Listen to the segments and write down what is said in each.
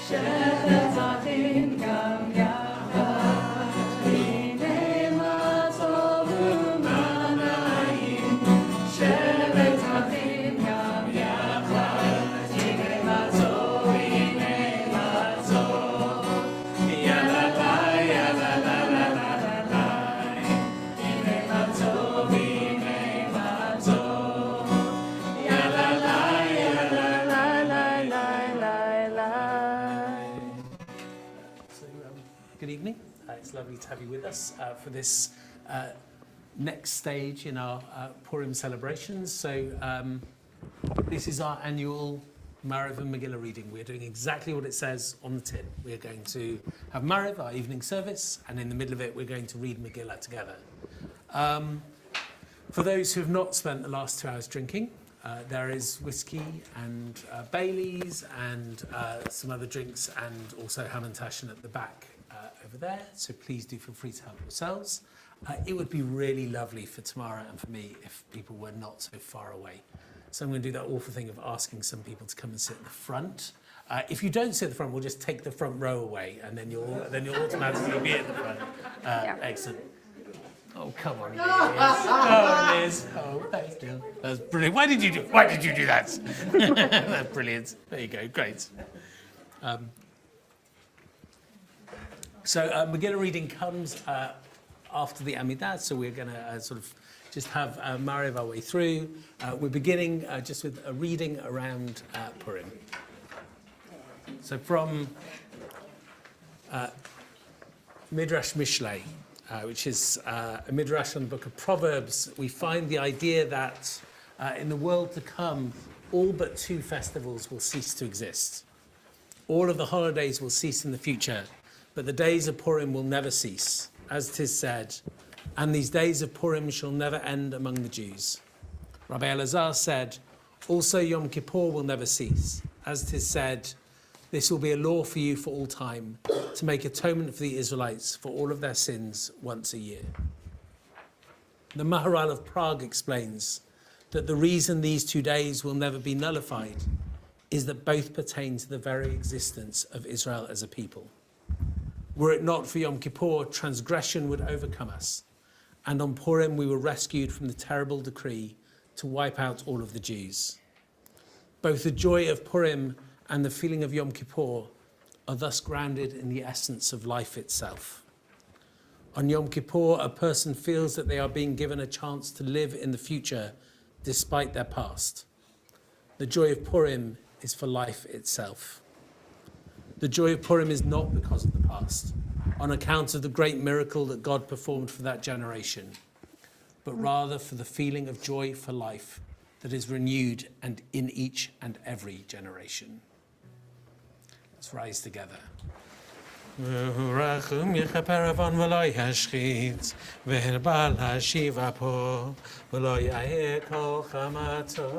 שבט אחים גם יחד, הנה מה טוב ומה נעים. שבט אחים גם יחד, הנה מה טוב, הנה מה טוב. יאללה לה, יאללה לה לה לה לה לה. הנה מה טוב, הנה מה טוב. יאללה לה, יאללה לה לה לה לה לה. So, good evening. It's lovely to have you with us for this next stage in our Purim celebrations. So, this is our annual Mariv and Megillah reading. We're doing exactly what it says on the tin. We're going to have Mariv, our evening service, and in the middle of it, we're going to read Megillah together. For those who have not spent the last 2 hours drinking, there is whiskey and Baileys and some other drinks, and also ham and tashin at the back over there. So please do feel free to help yourselves. It would be really lovely for Tamara and for me if people were not so far away. So I'm going to do that awful thing of asking some people to come and sit at the front. If you don't sit at the front, we'll just take the front row away, and then you'll automatically be at the front. Excellent. Oh, come on, Liz. Oh, Liz. Oh, thanks, Jill. That's brilliant. Why did you do that? That's brilliant. There you go. Great. So Megillah reading comes after the Amidah, so we're going to sort of just have Mariv our way through. We're beginning just with a reading around Purim. So from Midrash Mishlei, which is a midrash on the book of Proverbs, we find the idea that in the world to come, all but 2 festivals will cease to exist. All of the holidays will cease in the future, but the days of Purim will never cease. As 'tis said, and these days of Purim shall never end among the Jews. Rabbi Elazar said, also Yom Kippur will never cease. As 'tis said, this will be a law for you for all time, to make atonement for the Israelites for all of their sins once a year. The Maharal of Prague explains that the reason these 2 days will never be nullified is that both pertain to the very existence of Israel as a people. Were it not for Yom Kippur, transgression would overcome us, and on Purim we were rescued from the terrible decree to wipe out all of the Jews. Both the joy of Purim and the feeling of Yom Kippur are thus grounded in the essence of life itself. On Yom Kippur, a person feels that they are being given a chance to live in the future despite their past. The joy of Purim is for life itself. The joy of Purim is not because of the past, on account of the great miracle that God performed for that generation, but rather for the feeling of joy for life that is renewed and in each and every generation. Let's rise together. ורחום יכפר עוון ולא ישחית, והרבה להשיב אפו, ולא יהא כל חמתו.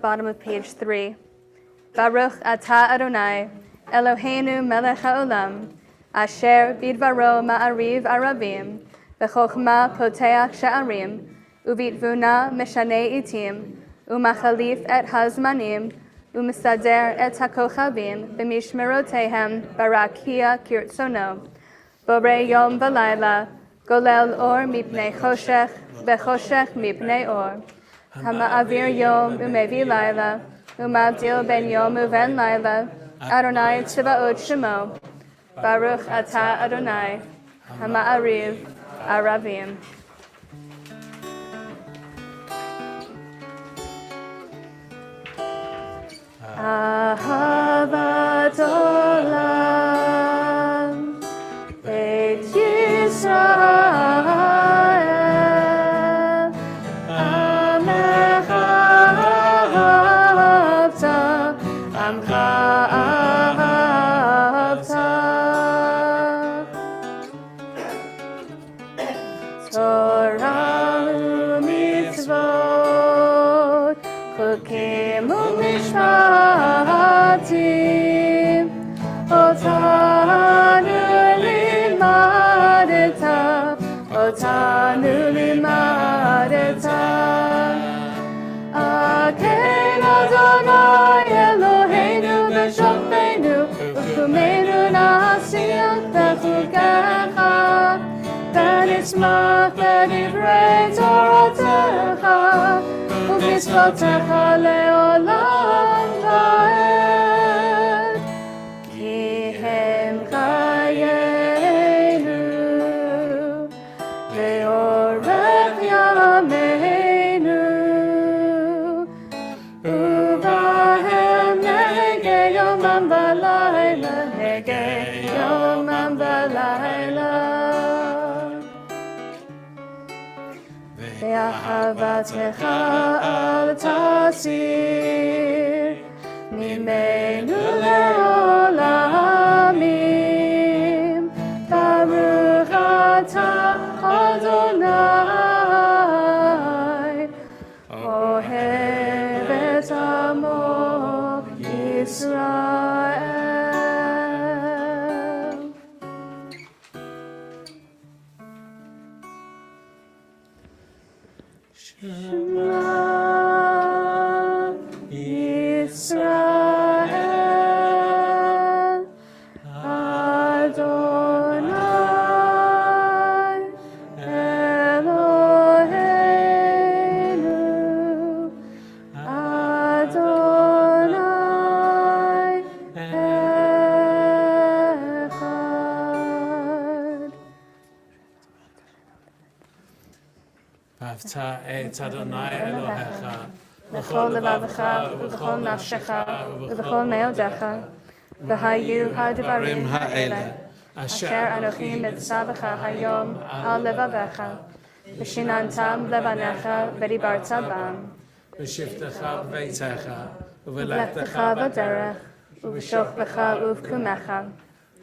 bottom of page 3. Baruch atah Adonai, Eloheinu melech haolam, asher bidvaro ma'ariv arabim, v'chokhmah poteach she'arim, uvitvuna meshanei itim, umachalif et hazmanim, umisader et hakochavim, b'mishmerotehem barakia kirtsono, borei yom v'layla, golel or mipnei choshech, v'choshech mipnei or, hama'avir yom umevi layla, umavdil ben yom uven layla, Adonai tziva'ot shemo, Baruch atah Adonai, hama'ariv aravim. Ahavat olam, Beit Yisrael, Amecha ahavta, Amcha ahavta. Torah u'mitzvot, chukim u'mishpatim, otanu limadeta, otanu limadeta. Akein Adonai Eloheinu b'shofteinu, u'kumenu na'asiyat b'chukecha, v'nismach b'divrei toratecha, u'mitzvotecha le'olam va'ed. Ki hem chayenu, ve'orech yameinu, uvahem nege yomam v'layla, nege yomam v'layla. Ve'ahavatecha al tasir, mimenu le'olamim, Baruch atah Adonai, ohev et amo Yisrael. Shema Yisrael, Adonai Eloheinu, Adonai echad. V'ahavta et Adonai Elohecha, V'chol levavecha, v'chol nafshecha, v'chol meodecha, v'hayu ha'devarim ha'ele, asher anochi mitzavacha hayom al levavecha, v'shinantam levanecha v'dibarta bam, v'shivtecha b'veitecha, v'lechtecha b'derech, v'shochbecha uv'kumecha,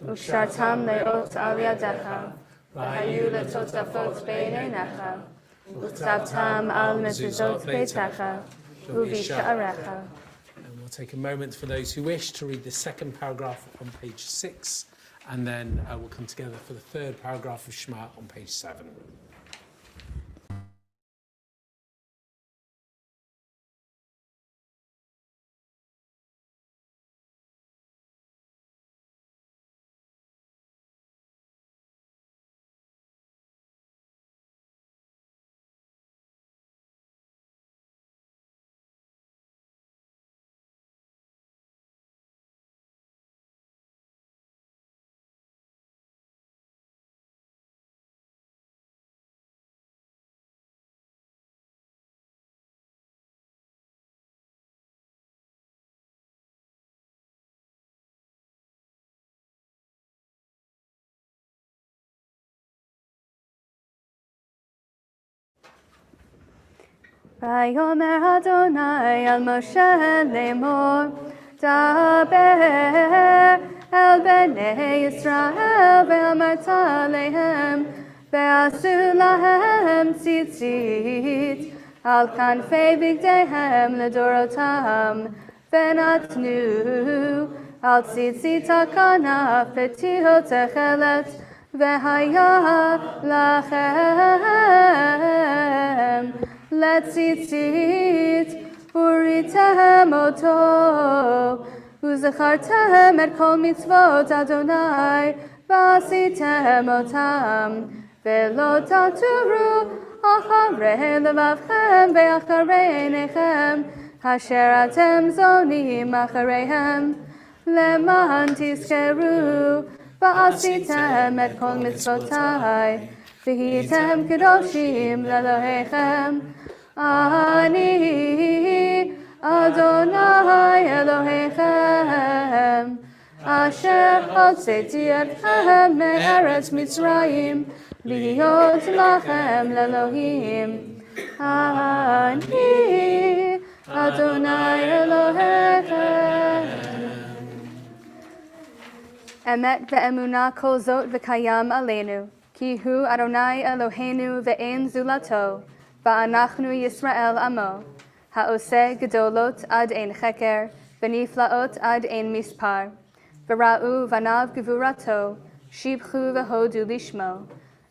v'shartam le'ot al yadecha, v'hayu letotafot b'einecha, v'tzavtam al mezuzot beitecha, uv'sha'arecha. And we'll take a moment for those who wish to read the second paragraph on page 6, and then we'll come together for the third paragraph of Shema on page 7. Vayomer Adonai al Moshe lemor, daber el bnei Yisrael ve'amarta lehem, ve'asu lahem tzitzit, על כנפי בגדיהם לדורותם, ונתנו על ציצית הכנף פתיחות תכלת, והיה לכם לציצית וריתם אותו, וזכרתם את כל מצוות אדוני ועשיתם אותם, ולא תטורו אחרי לבבכם ואחרי עיניכם, אשר אתם זונים אחריהם, למען תזכרו ועשיתם את כל מצוותיי, והייתם קדושים לאלוהיכם. אני אדוני אלוהיכם, אשר הוצאתי אתכם מארץ מצרים, להיות לכם לאלוהים. אני אדוני אלוהיכם. אמת ואמונה כל זאת וקיים עלינו, כי הוא אדוני אלוהינו ואין זולתו, ואנחנו ישראל עמו, העושה גדולות עד אין חקר, ונפלאות עד אין מספר. וראו בניו גבורתו, שיבחו והודו לשמו,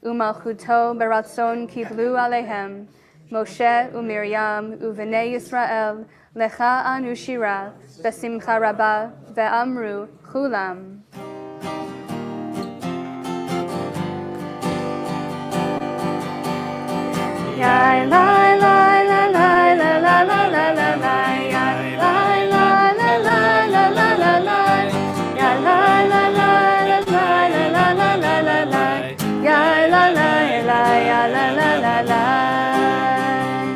ומלכותו ברצון קיבלו עליהם. משה ומרים ובני ישראל, לך אנו שירה, בשמחה רבה, ואמרו כולם. Yai lai lai la lai la la la la la lai, yai lai lai la lai la la la lai, yai lai la lai la lai la la la la la lai, yai la lai lai ya la la la lai.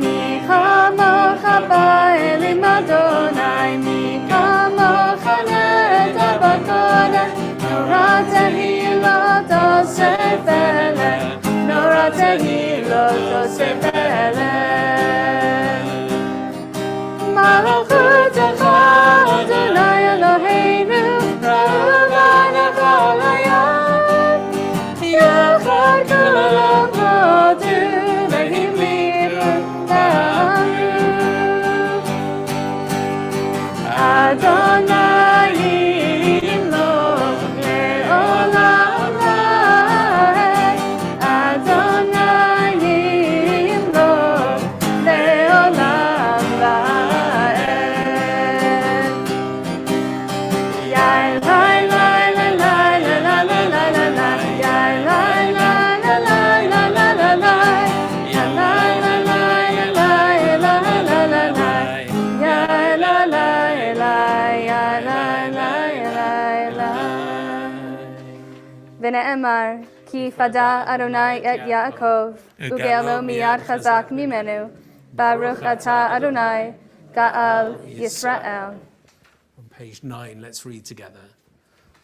Mi chamocha ba'elim Adonai, mi chamocha neda b'kodesh, Torah tehilot oseh velech. Torah tehilot oseh velech. Malchutecha Adonai Eloheinu, Ra'uvan echol hayam, Yachad kol olam hodu, v'himlichu v'amru, Adonai yimloch le'olam va'ed, Adonai yimloch le'olam va'ed. Yai lai lai la lai la la la la la la, yai lai lai la lai la la la la, yai lai la lai la lai la la la la, yai la lai lai yai lai lai lai lai. ונאמר, כי פדה אדוני את יעקב, וגאלו מיד חזק ממנו, ברוך אתה אדוני, גאל ישראל. On page 9, let's read together.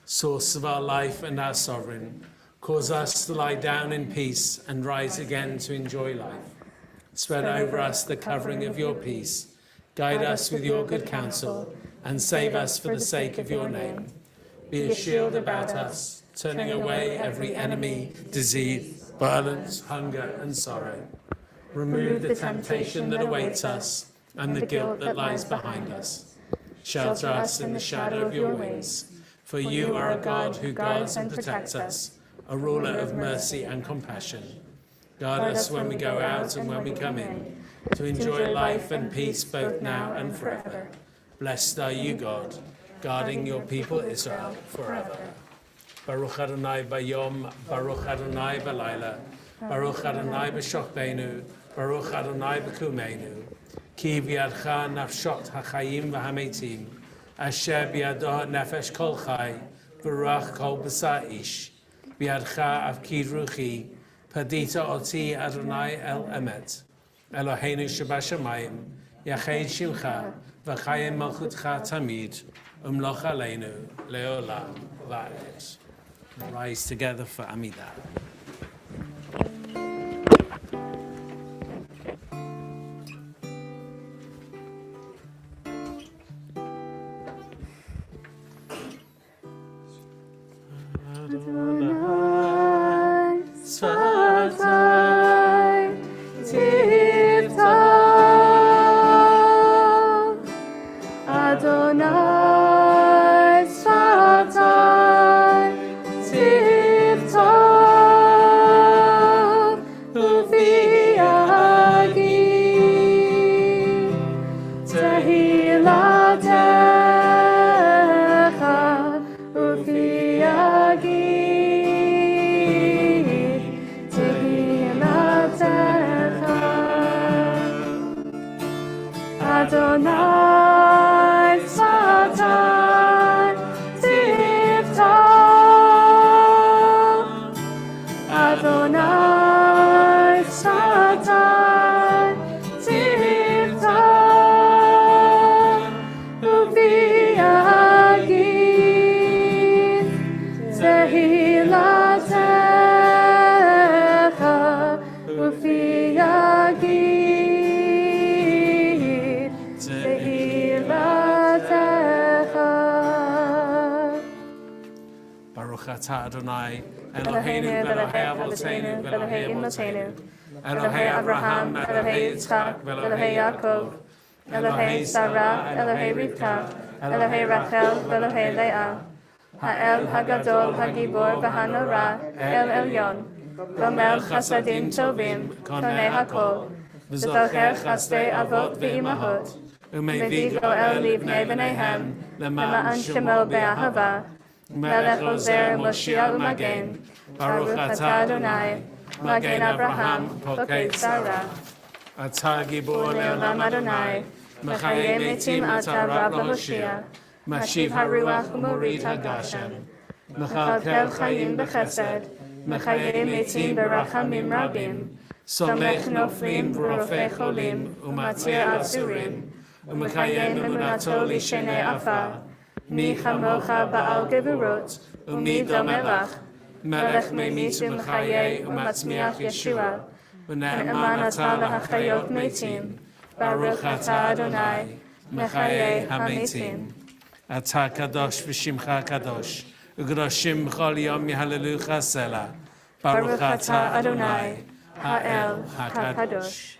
Source of our life and our sovereign, cause us to lie down in peace and rise again to enjoy life. Spread over us the covering of your peace. Guide us with your good counsel, and save us for the sake of your name. Be a shield about us, turning away every enemy, disease, violence, hunger, and sorrow. Remove the temptation that awaits us, and the guilt that lies behind us. Shelter us in the shadow of your wings, for you are a God who guards and protects us, a ruler of mercy and compassion. Guard us when we go out and when we come in, to enjoy life and peace both now and forever. Blessed are you, God, guarding your people Israel forever. Baruch Adonai bayom, Baruch Adonai balayla, Baruch Adonai b'shokbeinu, Baruch Adonai b'kumeinu. Ki b'yadcha nafshot hachayim v'hametim, asher b'yado nefesh kol chai, v'ruach kol b'sar ish. B'yadcha avkid ruchi, padita oti Adonai el emet. Eloheinu shabashamayim, yached shimcha, v'chayim malchutcha tamid, umloch aleinu leolam va'ed. Rise together for Amidah. Adonai Satan Tiftoch Uviagi Tehilatecha Uviagi Tehilatecha Adonai Satan Tiftoch Adonai Satan Tiftoch Uviagi Tehilatecha Uviagi Baruch atah Adonai, Eloheinu v'Elohei Avotenu v'Elohei Imotenu, Elohei Abraham, Elohei Yitzchak, v'Elohei Yaakov, Elohei Sarah, Elohei Rivka, Elohei Rachel, v'Elohei Leah, Ha'el Hagadol Hagibor v'Hanora, El Elyon, Gomel Chasadim Tovim, Konei Hakol, V'zocher Chasdei Avot v'Imahot, Umevig Goel Livnei B'neihem, Lema'an Shemo Be'ahava, Melech Ozer Moshiach Umagen, Baruch atah Adonai, Magen Abraham, Pokei Sarah, Atah Gibor Le'olam Adonai, Mechayei Metim Atah Rab Lahoshia, Mashiv Haruach Umorid HaGashem, Mechalkel Chayim B'Chesed, Mechayei Metim B'Rachamim Rabim, Somech Noflim V'Rofei Cholim, Umatir Atzurim, Umechayei Emunato Lishenei Afar, Mi chamocha ba'al geburot, umi domelach, melech meimit u'mechayei u'matzmiach Yeshua, u'ne'eman atah lahachayot meitim, Baruch atah Adonai, mechayei hametim. Atah kadosh v'shimcha kadosh, u'kadoshim b'chol yom yihalelucha selah, Baruch atah Adonai, ha'el ha'kadosh.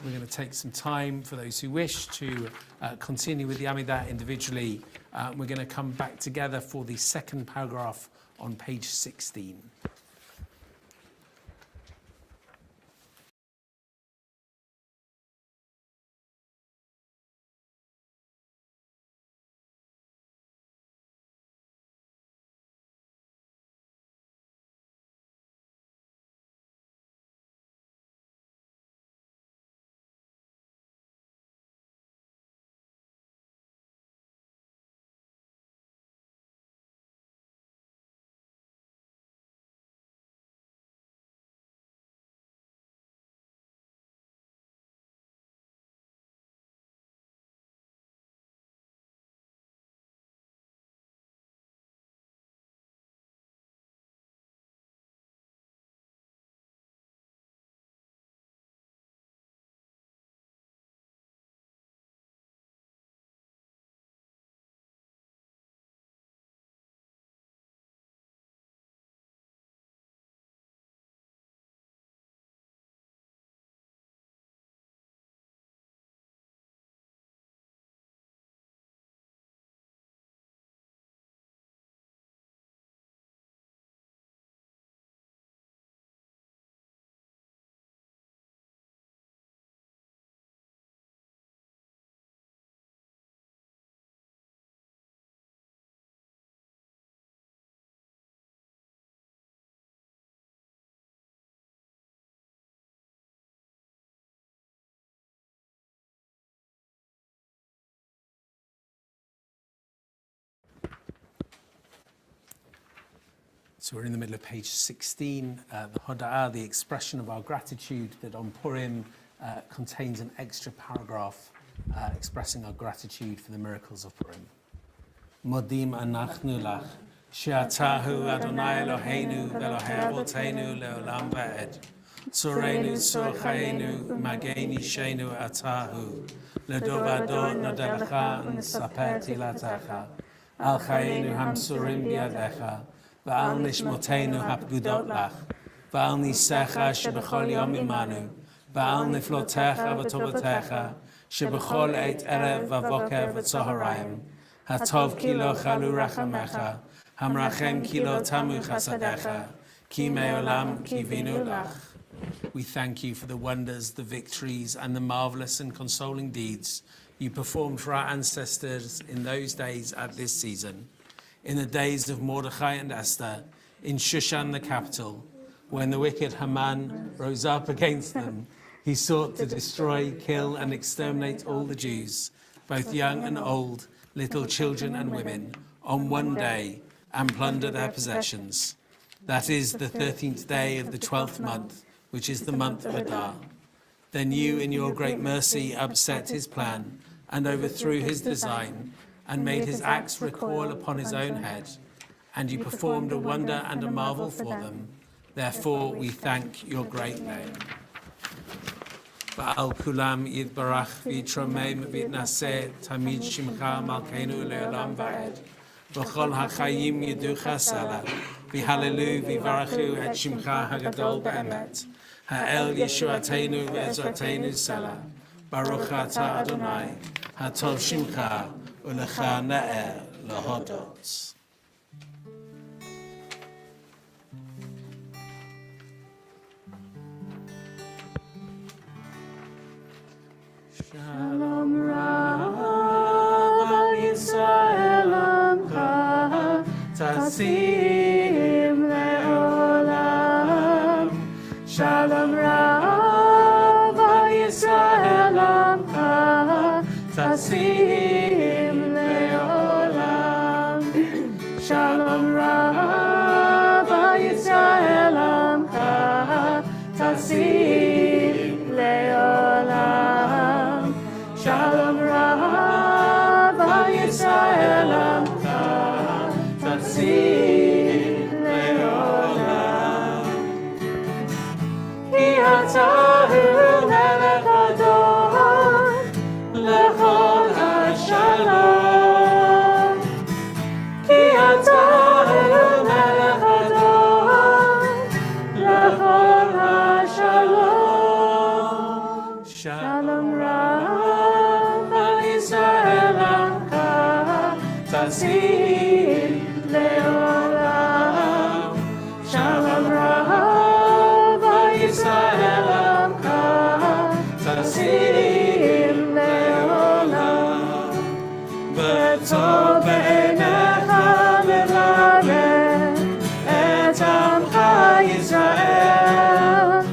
We're going to take some time for those who wish to continue with the Amidah individually. We're going to come back together for the second paragraph on page 16. So we're in the middle of page 16, the Hoda'ah, the expression of our gratitude that on Purim contains an extra paragraph expressing our gratitude for the miracles of Purim. Modim anachnu lach, she'atahu Adonai Eloheinu v'Elohei Avotenu le'olam va'ed. Tzoreinu tzor chayenu, magen yishenu atahu, ledor vador nodelecha n'saper tilatecha, al chayenu hamsurim biadecha, v'al nishmotenu hapgudot lach, v'al nisecha shebechol yom imanu, v'al niflotecha v'tovatecha, שבכל עת ערב ובוקר וצהריים. הטוב כי לא חלו רחמך, המרחם כי לא תמו חסדיך, כי מעולם קיווינו לך. We thank you for the wonders, the victories, and the marvelous and consoling deeds you performed for our ancestors in those days at this season, in the days of Mordecai and Esther, in Shushan the capital, when the wicked Haman rose up against them. He sought to destroy, kill, and exterminate all the Jews, both young and old, little children and women, on one day, and plunder their possessions. That is the 13th day of the 12th month, which is the month of Adar. Then you, in your great mercy, upset his plan and overthrew his design and made his axe recoil upon his own head. And you performed a wonder and a marvel for them. Therefore, we thank your great name. Ba'al kulam yitbarach v'yitromem v'yitnaseh tamid shimcha malkeinu le'olam va'ed. V'chol ha'chayim yiducha sela v'hallelu v'yivarachu et shimcha hagadol ba'emet. Ha'el Yeshuateinu ve'ezratenu sela. Baruch atah Adonai, hatov shimcha u'lecha na'er lahodot. Shalom Rav Yisrael Amcha Tasim Le'olam. Shalom Rav Yisrael Amcha Tasim Le'olam. Shalom Rav Yisrael Amcha Tasim Le'olam. Shalom Rav Yisrael Amcha Tasim Le'olam. Ki atahu melech adon lechol hashalom. Ki atahu melech adon lechol hashalom. Shalom Rav Yisrael Amcha Tasim Le'olam. Shalom Rav Yisrael Amcha Tasim Le'olam. V'tov be'enecha levarer et Amcha Yisrael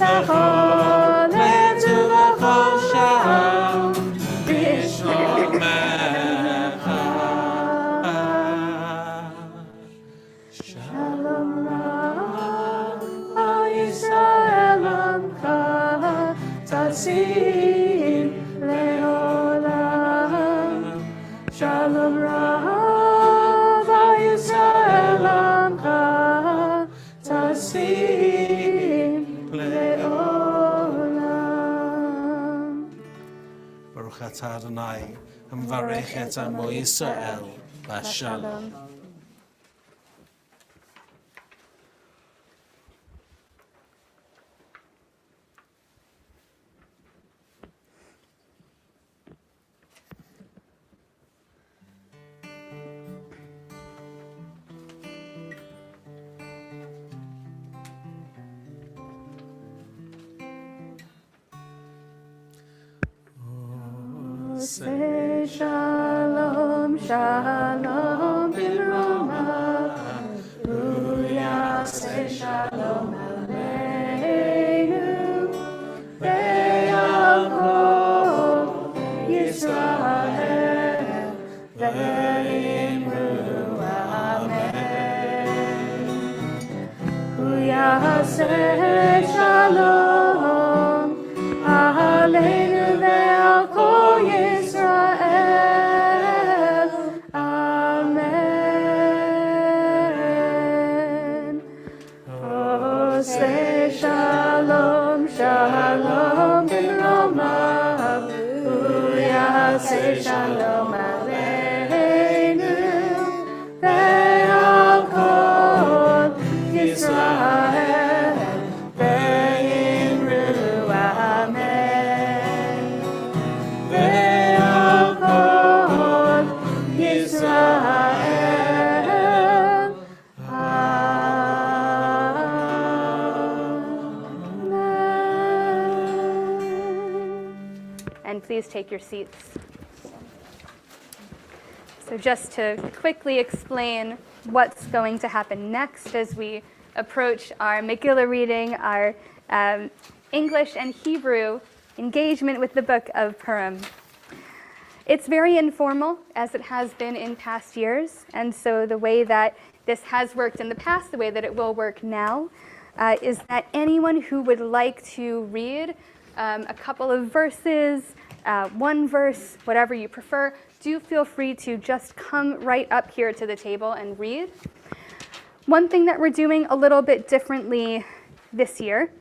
lechol עת ולכל שעה בשלומך. Shalom Rav Yisrael Amcha Tasim Le'olam. Shalom Rav Yisrael Amcha Tasim Le'olam. Baruch atah Adonai, hamvarech et amo Yisrael b'shalom. Say shalom, shalom in Roma. Hallelujah, say shalom aleinu. Ve'yakov Yisrael ve'imru amen. Hallelujah, say shalom aleinu ve'al kol Yisrael. Amen. Oh, say shalom, shalom in Roma. Hallelujah, say shalom aleinu ve'al kol Yisrael please take your seats. So just to quickly explain what's going to happen next as we approach our Megillah reading, our English and Hebrew engagement with the book of Purim. It's very informal, as it has been in past years, and so the way that this has worked in the past, the way that it will work now, is that anyone who would like to read a couple of verses, one verse, whatever you prefer, do feel free to just come right up here to the table and read. One thing that we're doing a little bit differently this year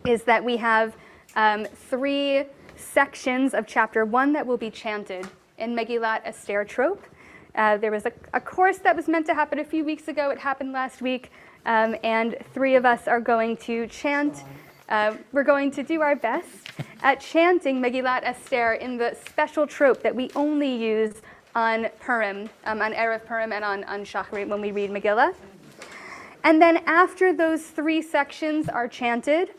is that we have 3 sections of chapter 1 that will be chanted in Megillat Esther trope. There was a course that was meant to happen a few weeks ago. It happened last week, and 3 of us are going to chant. We're going to do our best at chanting Megillat Esther in the special trope that we only use on Purim, on Erev Purim and on Shacharit when we read Megillah. And then after those 3 sections are chanted,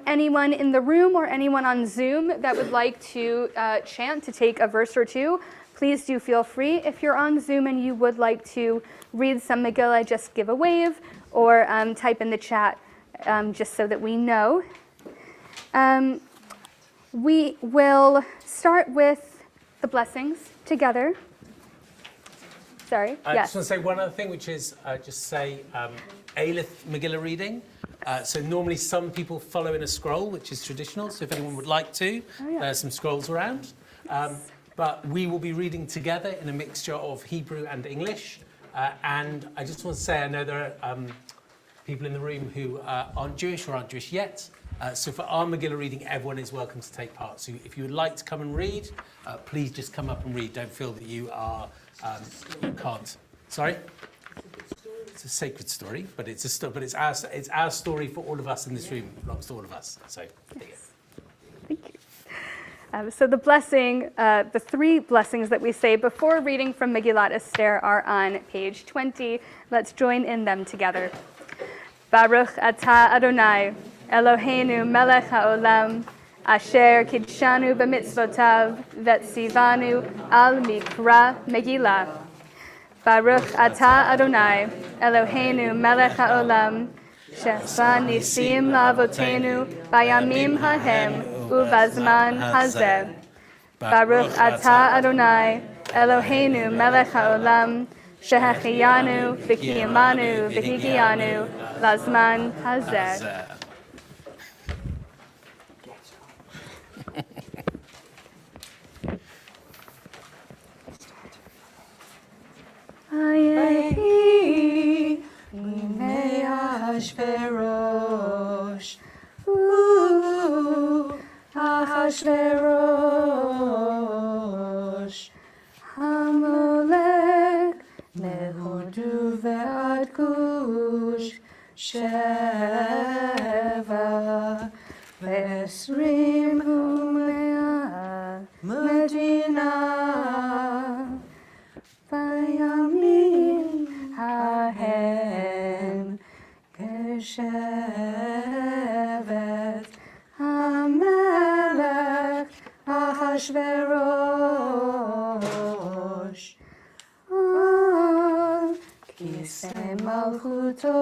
anyone in the room or anyone on Zoom that would like to chant, to take a verse or 2, please do feel free. If you're on Zoom and you would like to read some Megillah, just give a wave or type in the chat just so that we know. We will start with the blessings together. Sorry, I yes. just want to say one other thing, which is just say Aleph Megillah reading. So normally some people follow in a scroll, which is traditional. So if anyone would like to, there's some scrolls around. But we will be reading together in a mixture of Hebrew and English. And I just want to say, I know there are people in the room who aren't Jewish or aren't Jewish yet. So for our Megillah reading, everyone is welcome to take part. So if you would like to come and read, please just come up and read. Don't feel that you are, you can't. Sorry? It's a sacred story, but it's our story for all of us in this room. It belongs to all of us. So there you go. Thank you. So the blessing, the 3 blessings that we say before reading from Megillat Esther are on page 20. Let's join in them together. Baruch atah Adonai, Eloheinu melech haolam, asher kidshanu b'mitzvotav, vetzivanu al mikra Megillah. Baruch atah Adonai, Eloheinu melech haolam, she'asa nisim la'avotenu bayamim hahem ubazman hazeh. Baruch atah Adonai, Eloheinu melech haolam, shehechiyanu v'kiyamanu v'higiyanu lazman hazeh. Ayehi mimei Ahashverosh, Ahashverosh, Hamolech mehodu ve'ad kush, sheva ve'esrim u'mea medina. Bayamim hahem keshevet hamelech Ahashverosh al kisei malchuto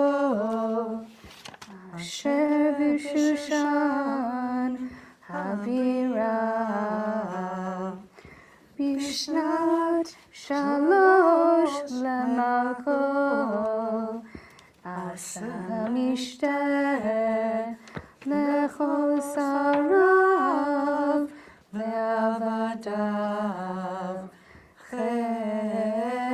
asher b'Shushan habira bishnat Shalosh lemalkol asa mishteh lechol sarav ve'avadav chel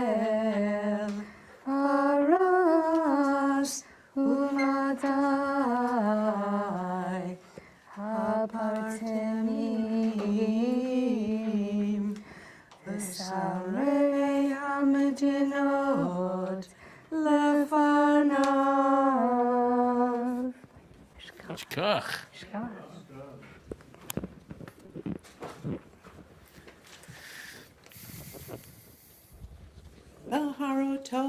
aras umadai hapartenim v'sarei hamedinot lefanav. Shkach. Baharoto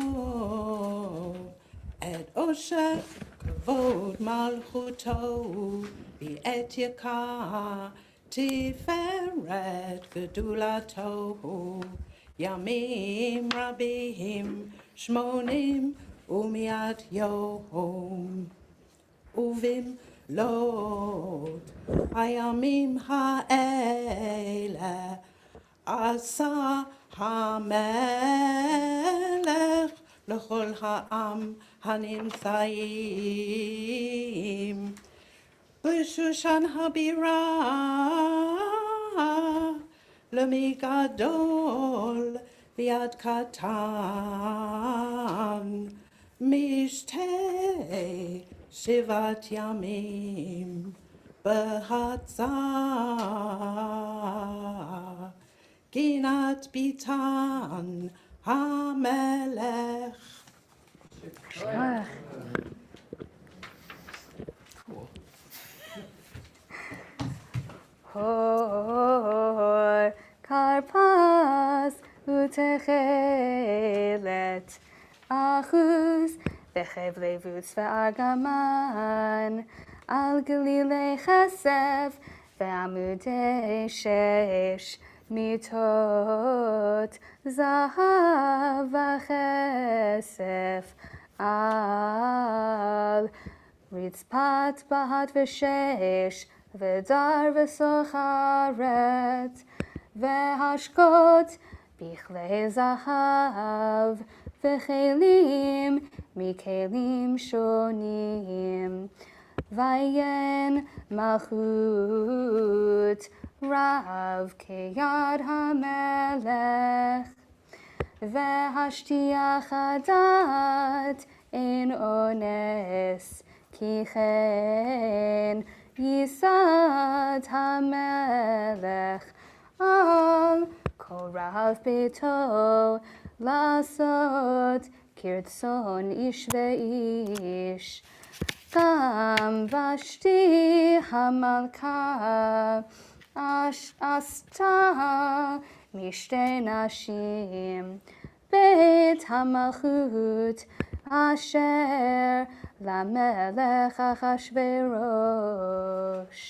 et osher kavod malchuto bi'et yakar tiferet Red Gedulato, Yamim Rabim, Shmonim, Umiad Yom, Uvim Lod, Ayamim Ha'ele, Asa HaMelech, L'chol Ha'am Hanimthaim, B'Shushan Habirah, L'migadol Viad Katan, Mishteh Shivat Yamim B'Hatzah, Ginat Bitan HaMelech. Shkach. Hor karpas utechelet achus vechevlevutz ve'argaman al galilei chasef ve'amudei shesh mitot zahav v'chesef al ritzpat bahat v'shesh ודar וסוחרת והשקות בכלי זהב וכלים מכלים שונים ויין מלכות רב כיד המלך והשתיח הדת אין אונס כי כן Yisad HaMelech al kol rav beito lasot kirtzon ish ve'ish gam Vashti HaMalka asta mishte nashim beit HaMalchut asher LaMelech Achashverosh.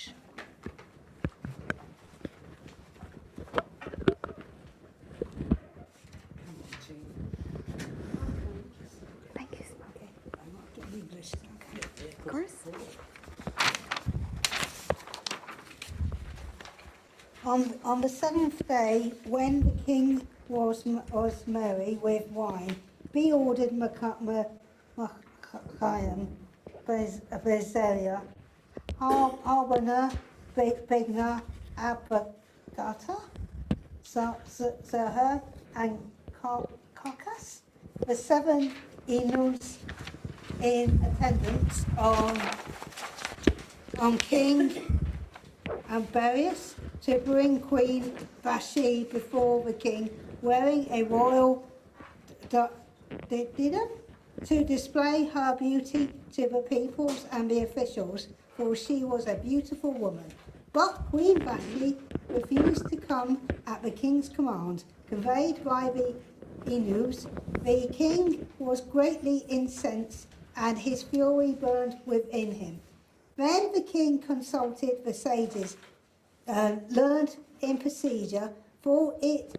Thank you, Smokey. Of course. On the seventh day, when the king was merry with wine, he ordered Chaim, Bezelia, Albana, Bigna, Abagata, Zahar, and Carcass, the 7 eunuchs in attendance on King Amberius to bring Queen Vashti before the king, wearing a royal diadem, to display her beauty to the peoples and the officials, for she was a beautiful woman. But Queen Vashti refused to come at the king's command, conveyed by the eunuchs. The king was greatly incensed, and his fury burned within him. Then the king consulted the sages, learned in procedure, for it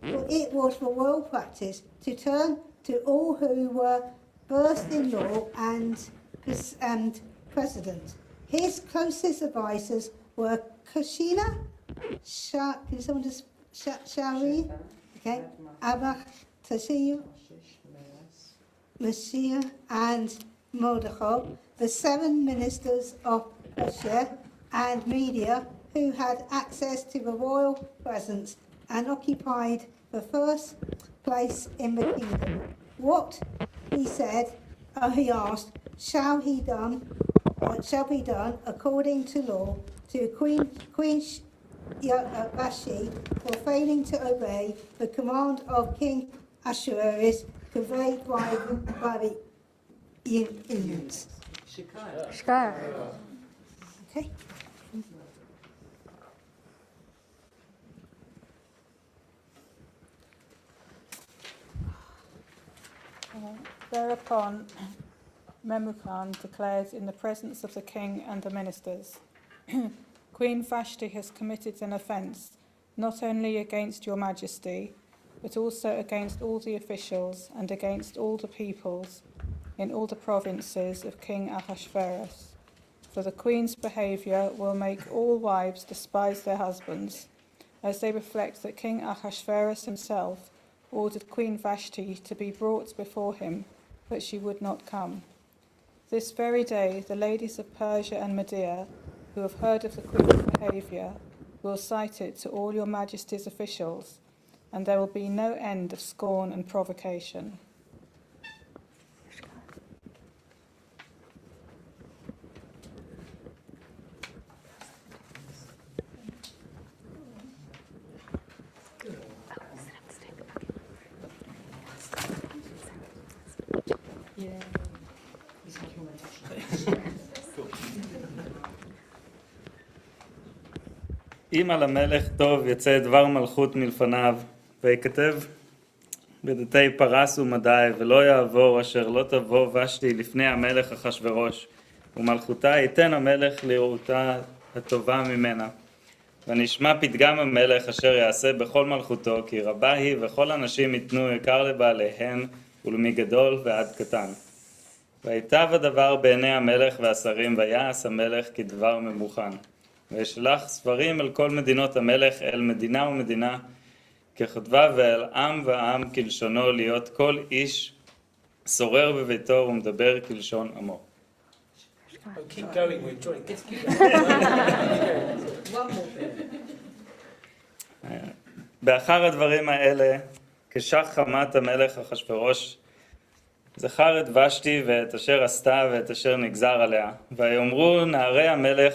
was the royal practice to turn to all who were versed in law and precedent. His closest advisors were Kushina, can someone just Shari? Okay, Abach, Tashiyu, Messiah, and Mordechai, the 7 ministers of Persia and Media, who had access to the royal presence and occupied the first place in the kingdom. What he said, he asked, shall be done according to law to Queen Vashti for failing to obey the command of King Ahasuerus conveyed by the eunuchs. Shkar. Okay. Thereupon Memucan declared in the presence of the king and the ministers, Queen Vashti has committed an offence not only against your majesty, but also against all the officials and against all the peoples in all the provinces of King Ahasuerus. For the queen's behaviour will make all wives despise their husbands, as they reflect that King Ahasuerus himself ordered Queen Vashti to be brought before him, but she would not come. This very day the ladies of Persia and Media, who have heard of the queen's behaviour, will cite it to all your majesty's officials, and there will be no end of scorn and provocation. אם על המלך טוב יצא דבר מלכות מלפניו, ויכתב בדתי פרס ומדי, ולא יעבור אשר לא תבוא ושתי לפני המלך אחשוורוש, ומלכותה ייתן המלך לראותה הטובה ממנה. ונשמע פתגם המלך אשר יעשה בכל מלכותו, כי רבה היא וכל אנשים ייתנו יקר לבעליהן ולמגדול ועד קטן. ויטב הדבר בעיני המלך והשרים, ויעש המלך כדבר ממוכן. וישלח ספרים אל כל מדינות המלך, אל מדינה ומדינה ככתבה, ואל עם ועם כלשונו, להיות כל איש שורר בביתו ומדבר כלשון עמו. Oh, keep going, we're enjoying this. באחר הדברים האלה, כשח חמת המלך אחשוורוש, זכר את ושתי ואת אשר עשתה ואת אשר נגזר עליה. ויאמרו נערי המלך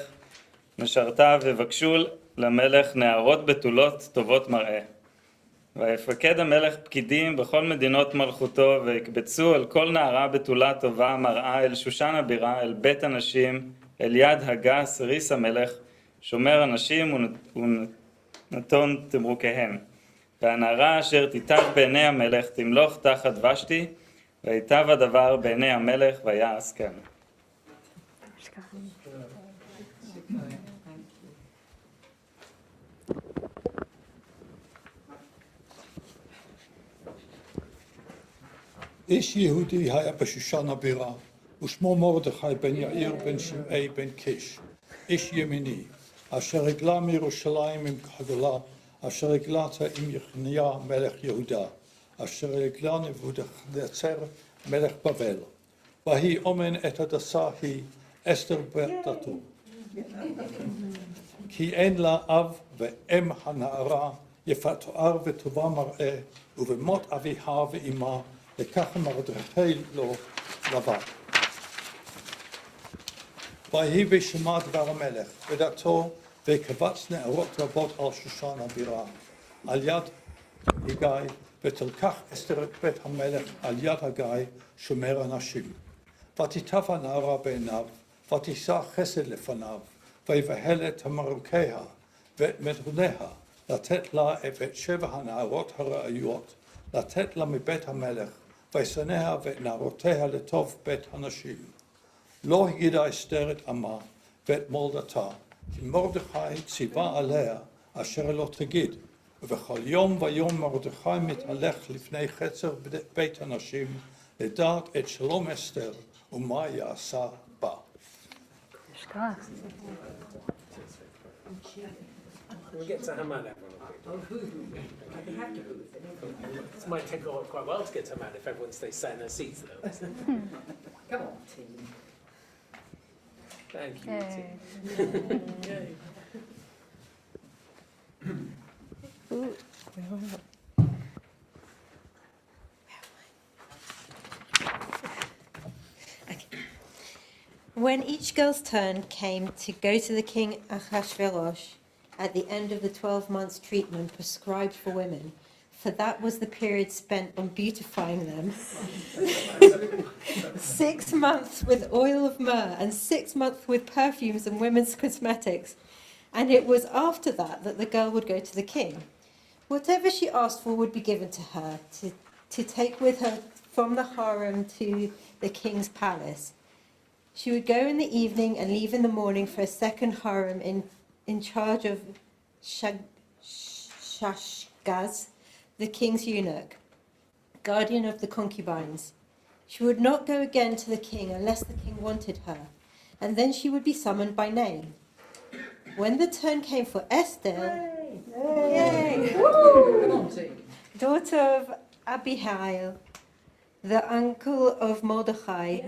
משרתיו ובקשו למלך נערות בתולות טובות מראה. ויפקד המלך פקידים בכל מדינות מלכותו, ויקבצו על כל נערה בתולה טובה מראה אל שושן הבירה, אל בית הנשים, אל יד הגס ריס המלך, שומר הנשים ונתון תמרוקיהן. והנערה אשר תיטב בעיני המלך תמלוך תחת ושתי, ויטב הדבר בעיני המלך ויעש כן. איש יהודי היה בשושן הבירה, ושמו מרדכי בן יאיר בן שמעי בן קיש, איש ימיני, אשר הגלה מירושלים עם הגולה, אשר הגלתה עם יחניה מלך יהודה, אשר הגלה נבוכדנצר מלך בבל. והיא אומן את הדסה היא אסתר בתתו. כי אין לה אב ואם הנערה יפת תואר וטובה מראה, ובמות אביה ואימה לקח מרדכי לו לבד. ויהי בשמע דבר המלך ודתו, וקבץ נערות רבות על שושן הבירה, על יד הגיא, ותלקח אסתר את בית המלך על יד הגיא שומר הנשים. ותיטב הנערה בעיניו, ותישא חסד לפניו, ויבהל את מרוקיה ואת מתוניה, לתת לה את 7 הנערות הראויות, לתת לה מבית המלך, וישנאה ואת נערותיה לטוב בית הנשים. לא הגידה אסתר את עמה ואת מולדתה, כי מרדכי ציווה עליה אשר לא תגיד, ובכל יום ויום מרדכי מתהלך לפני חצר בית הנשים, לדעת את שלום אסתר ומה יעשה בה. We'll get to Haman everyone. It might take quite a while to get to Haman if everyone stays sat in their seats though. Come on, team. Thank you, team. When each girl's turn came to go to the king Ahasuerus at the end of the 12 months treatment prescribed for women, for that was the period spent on beautifying them, 6 months with oil of myrrh and 6 months with perfumes and women's cosmetics, and it was after that that the girl would go to the king. Whatever she asked for would be given to her, to take with her from the harem to the king's palace. She would go in the evening and leave in the morning for a second harem in charge of Shashgaz, the king's eunuch, guardian of the concubines. She would not go again to the king unless the king wanted her, and then she would be summoned by name. When the turn came for Esther, daughter of Abihail, the uncle of Mordecai,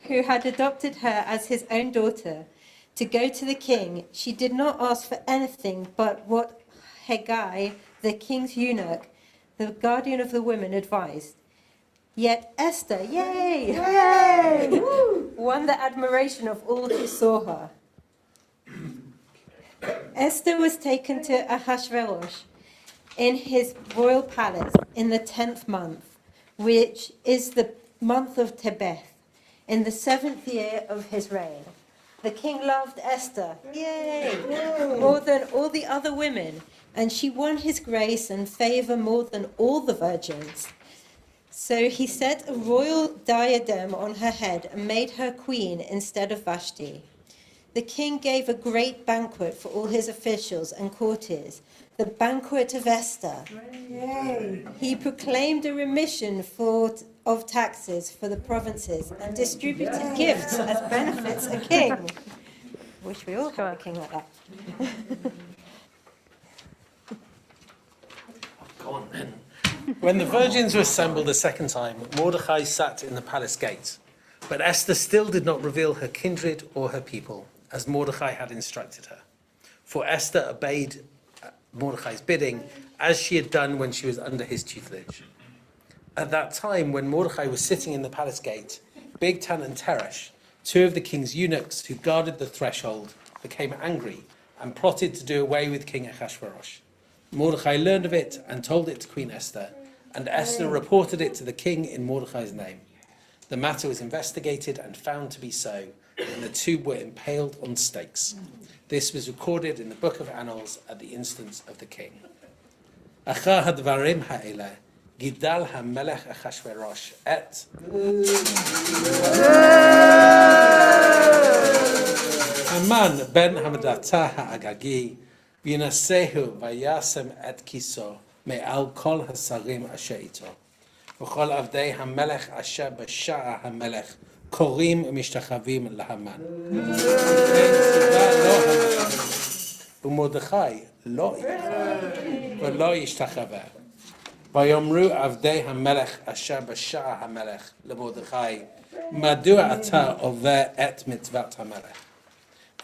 who had adopted her as his own daughter, to go to the king, she did not ask for anything but what Haggai, the king's eunuch, the guardian of the women, advised. Yet Esther, won the admiration of all who saw her. Esther was taken to Ahasuerus in his royal palace in the 10th month, which is the month of Tebeth, in the 7th year of his reign. The king loved Esther, more than all the other women, and she won his grace and favor more than all the virgins. So he set a royal diadem on her head and made her queen instead of Vashti. The king gave a great banquet for all his officials and courtiers, the banquet of Esther. He proclaimed a remission of taxes for the provinces and distributed gifts as benefits a king. Wish we all had a king like that. Go on then. When the virgins were assembled a second time, Mordecai sat in the palace gate. But Esther still did not reveal her kindred or her people, as Mordecai had instructed her. For Esther obeyed Mordecai's bidding, as she had done when she was under his tutelage. At that time, when Mordecai was sitting in the palace gate, Bigtan and Teresh, two of the king's eunuchs who guarded the threshold, became angry and plotted to do away with King Ahasuerus. Mordecai learned of it and told it to Queen Esther, and Esther reported it to the king in Mordecai's name. The matter was investigated and found to be so, and the two were impaled on stakes. This was recorded in the book of Annals at the instance of the king. Achar hadvarim ha'eleh, Gidal HaMelech Achashverosh et Haman ben Hamadata ha'agagi v'yinasehu v'yasem et kiso me'al kol hasarim asher ito v'chol avdei HaMelech asher b'sha'a HaMelech korim u'mishtachavim lahaman ומרדכי לא יקרא ולא ישתחווה. ויאמרו עבדי המלך אשר בשער המלך למרדכי, מדוע אתה עובר את מצוות המלך?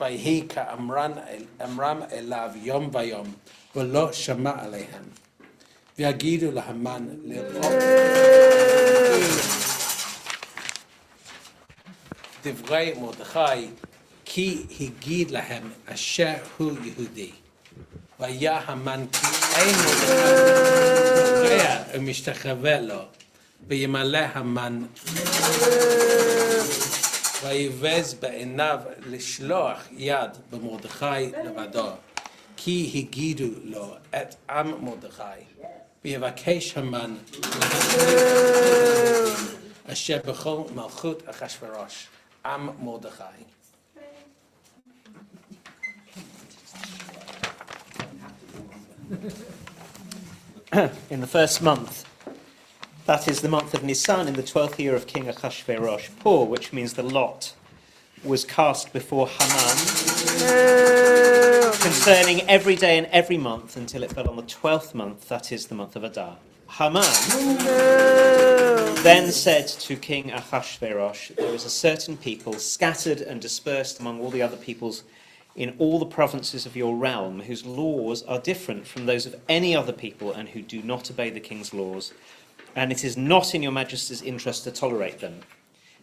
ויהי כאמרם אליו יום ויום, ולא שמע עליהם. ויגידו להמן לראות דברי מרדכי, כי הגיד להם אשר הוא יהודי. והיה המן כי אין מרדכי ומשתחווה לו, וימלא המן ויבז בעיניו לשלוח יד במרדכי לבדו, כי הגידו לו את עם מרדכי, ויבקש המן אשר בכל מלכות אחשוורוש, עם מרדכי. In the first month, that is the month of Nisan, in the 12th year of King Ahasuerus, Pur, which means the lot, was cast before Haman concerning every day and every month until it fell on the 12th month, that is the month of Adar. Haman then said to King Ahasuerus, there is a certain people scattered and dispersed among all the other peoples in all the provinces of your realm, whose laws are different from those of any other people and who do not obey the king's laws, and it is not in your majesty's interest to tolerate them.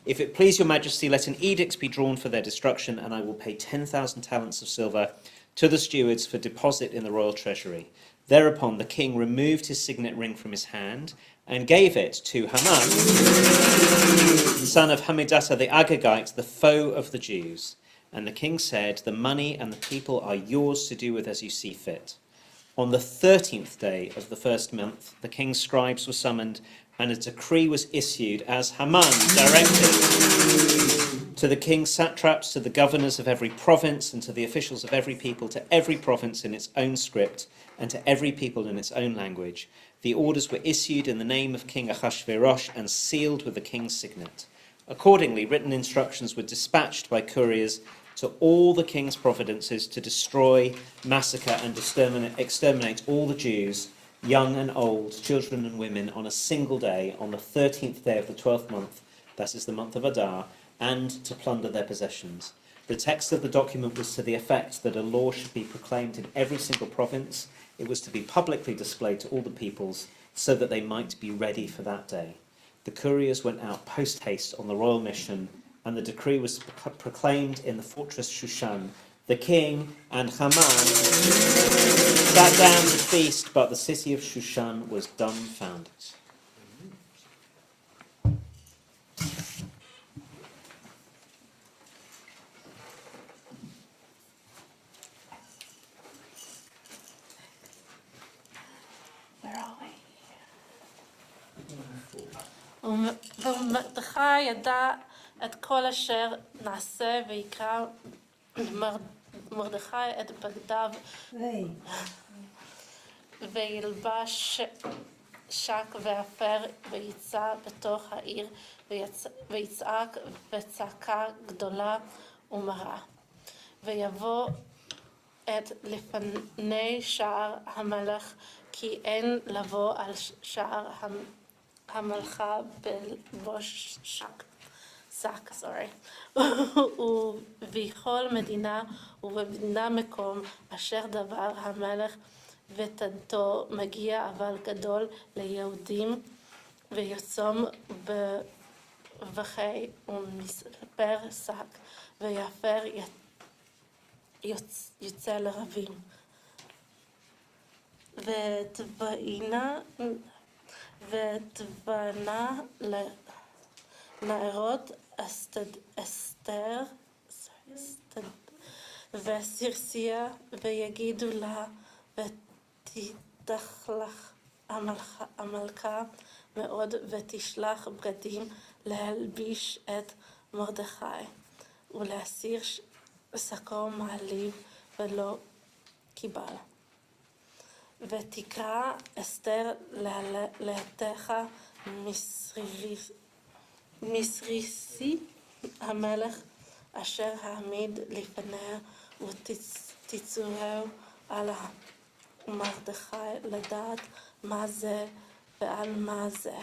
If it please your majesty, let an edict be drawn for their destruction, and I will pay 10,000 talents of silver to the stewards for deposit in the royal treasury. Thereupon the king removed his signet ring from his hand and gave it to Haman, son of Hammedatha the Agagite, the foe of the Jews. And the king said, the money and the people are yours to do with as you see fit. On the 13th day of the first month, the king's scribes were summoned, and a decree was issued as Haman directed. To the king's satraps, to the governors of every province, and to the officials of every people, to every province in its own script, and to every people in its own language, the orders were issued in the name of King Ahasuerus and sealed with the king's signet. Accordingly, written instructions were dispatched by couriers to all the king's provinces to destroy, massacre, and exterminate all the Jews, young and old, children and women, on a single day, on the 13th day of the 12th month, that is the month of Adar, and to plunder their possessions. The text of the document was to the effect that a law should be proclaimed in every single province. It was to be publicly displayed to all the peoples, so that they might be ready for that day. The couriers went out post-haste on the royal mission, and the decree was proclaimed in the fortress Shushan. The king and Haman sat down to feast, but the city of Shushan was dumbfounded. Where are we? ומרדכי ידע את כל אשר נעשה ויקרא מרדכי את בגדיו וילבש שק ואפר ויצא בתוך העיר ויצעק בצעקה גדולה ומרה ויבוא את לפני שער המלך כי אין לבוא על שער המלכה בלבוש שק, ובכל מדינה ובמדינה מקום אשר דבר המלך ותנתו מגיע אבל גדול ליהודים ויצום בבכי ומספר שק ויפר יוצא לרבים ותבנה לנערות אסתר וסרסיה ויגידו לה ותתך לך המלכה מאוד ותשלח בגדים להלביש את מרדכי ולהסיר שקו מעליב ולא קיבל. ותקרא אסתר להתך מסריסי המלך אשר העמיד לפניה ותצווהו על מרדכי לדעת מה זה ועל מה זה.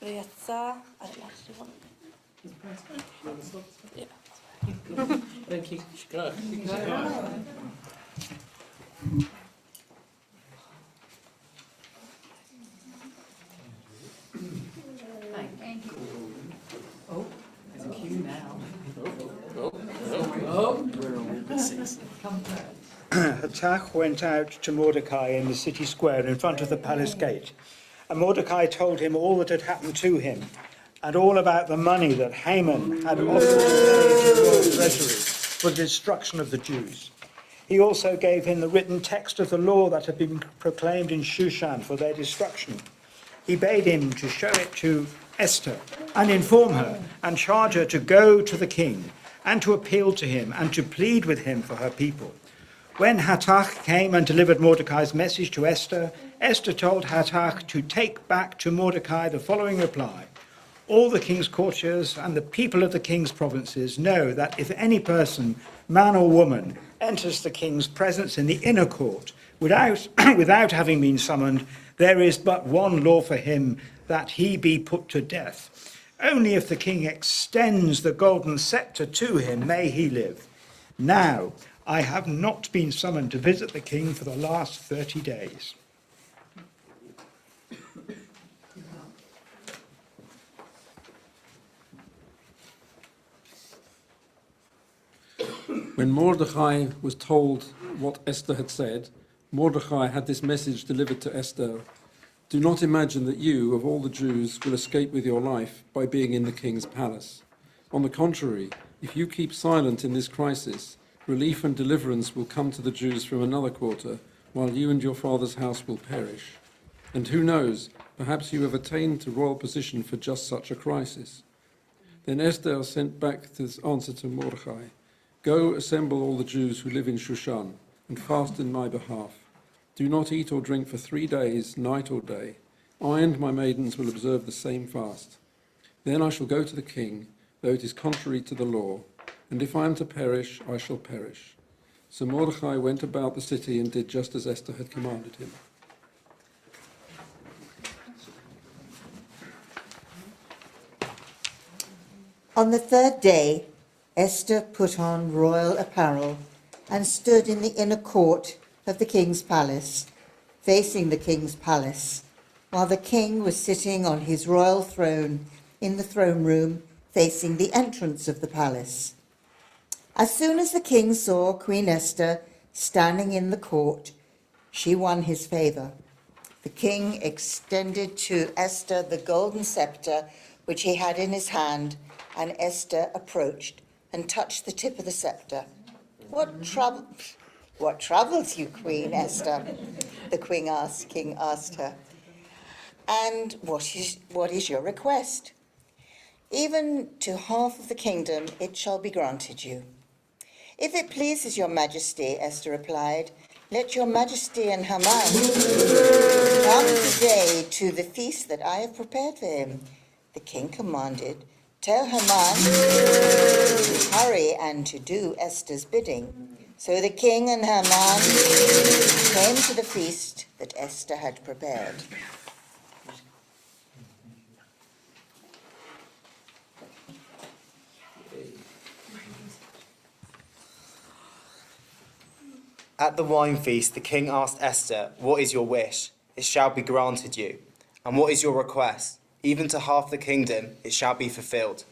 ויצא... Thank you. Thank you. Oh, there's a queue now. Come back. Hathach went out to Mordecai in the city square in front of the palace gate. And Mordecai told him all that had happened to him, and all about the money that Haman had offered to the royal treasury for the destruction of the Jews. He also gave him the written text of the law that had been proclaimed in Shushan for their destruction. He bade him to show it to Esther and inform her and charge her to go to the king and to appeal to him and to plead with him for her people. When Hathach came and delivered Mordecai's message to Esther, Esther told Hathach to take back to Mordecai the following reply. All the king's courtiers and the people of the king's provinces know that if any person, man or woman, enters the king's presence in the inner court without having been summoned, there is but one law for him, that he be put to death. Only if the king extends the golden scepter to him may he live. Now, I have not been summoned to visit the king for the last 30 days. When Mordecai was told what Esther had said, Mordecai had this message delivered to Esther. Do not imagine that you, of all the Jews, will escape with your life by being in the king's palace. On the contrary, if you keep silent in this crisis, relief and deliverance will come to the Jews from another quarter, while you and your father's house will perish. And who knows, perhaps you have attained to royal position for just such a crisis. Then Esther sent back this answer to Mordecai. Go assemble all the Jews who live in Shushan and fast in my behalf. Do not eat or drink for 3 days, night or day. I and my maidens will observe the same fast. Then I shall go to the king, though it is contrary to the law, and if I am to perish, I shall perish. So Mordecai went about the city and did just as Esther had commanded him. On the third day, Esther put on royal apparel and stood in the inner court of the king's palace, facing the king's palace, while the king was sitting on his royal throne in the throne room facing the entrance of the palace. As soon as the king saw Queen Esther standing in the court, she won his favor. The king extended to Esther the golden scepter which he had in his hand, and Esther approached and touched the tip of the scepter. What troubles you, Queen Esther? The king asked her. And what is your request? Even to half of the kingdom it shall be granted you. If it pleases your majesty, Esther replied, let your majesty and Haman come today to the feast that I have prepared for him. The king commanded, tell Haman to hurry and to do Esther's bidding. So the king and Haman came to the feast that Esther had prepared. At the wine feast, the king asked Esther, what is your wish? It shall be granted you. And what is your request? Even to half the kingdom, it shall be fulfilled.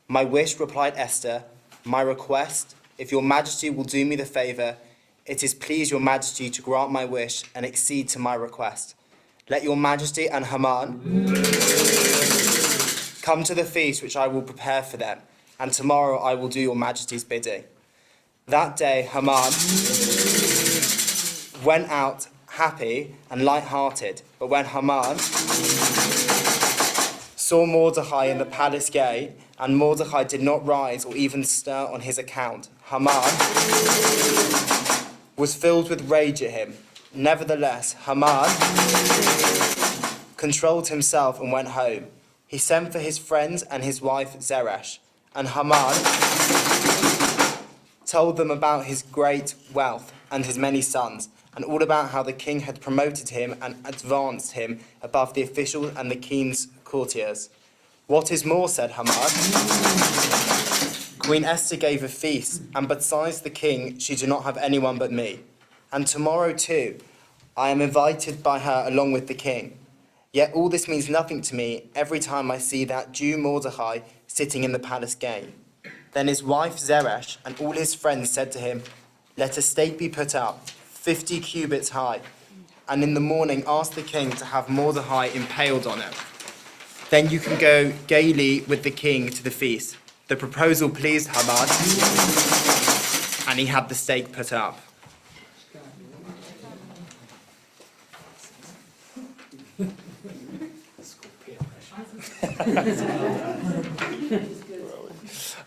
My wish, replied Esther, my request, if your majesty will do me the favour, it is please your majesty to grant my wish and accede to my request. Let your majesty and Haman come to the feast which I will prepare for them, and tomorrow I will do your majesty's bidding. That day Haman went out happy and light-hearted, but when Haman saw Mordecai in the palace gate, and Mordecai did not rise or even stir on his account, Haman was filled with rage at him. Nevertheless, Haman controlled himself and went home. He sent for his friends and his wife Zeresh, and Haman told them about his great wealth and his many sons, and all about how the king had promoted him and advanced him above the officials and the king's courtiers. What is more, said Haman, Queen Esther gave a feast, and besides the king, she did not have anyone but me. And tomorrow too, I am invited by her along with the king. Yet all this means nothing to me every time I see that Jew Mordecai sitting in the palace gate. Then his wife Zeresh and all his friends said to him, let a stake be put up, 50 cubits high, and in the morning ask the king to have Mordecai impaled on it. Then you can go gaily with the king to the feast. The proposal pleased Haman, and he had the stake put up.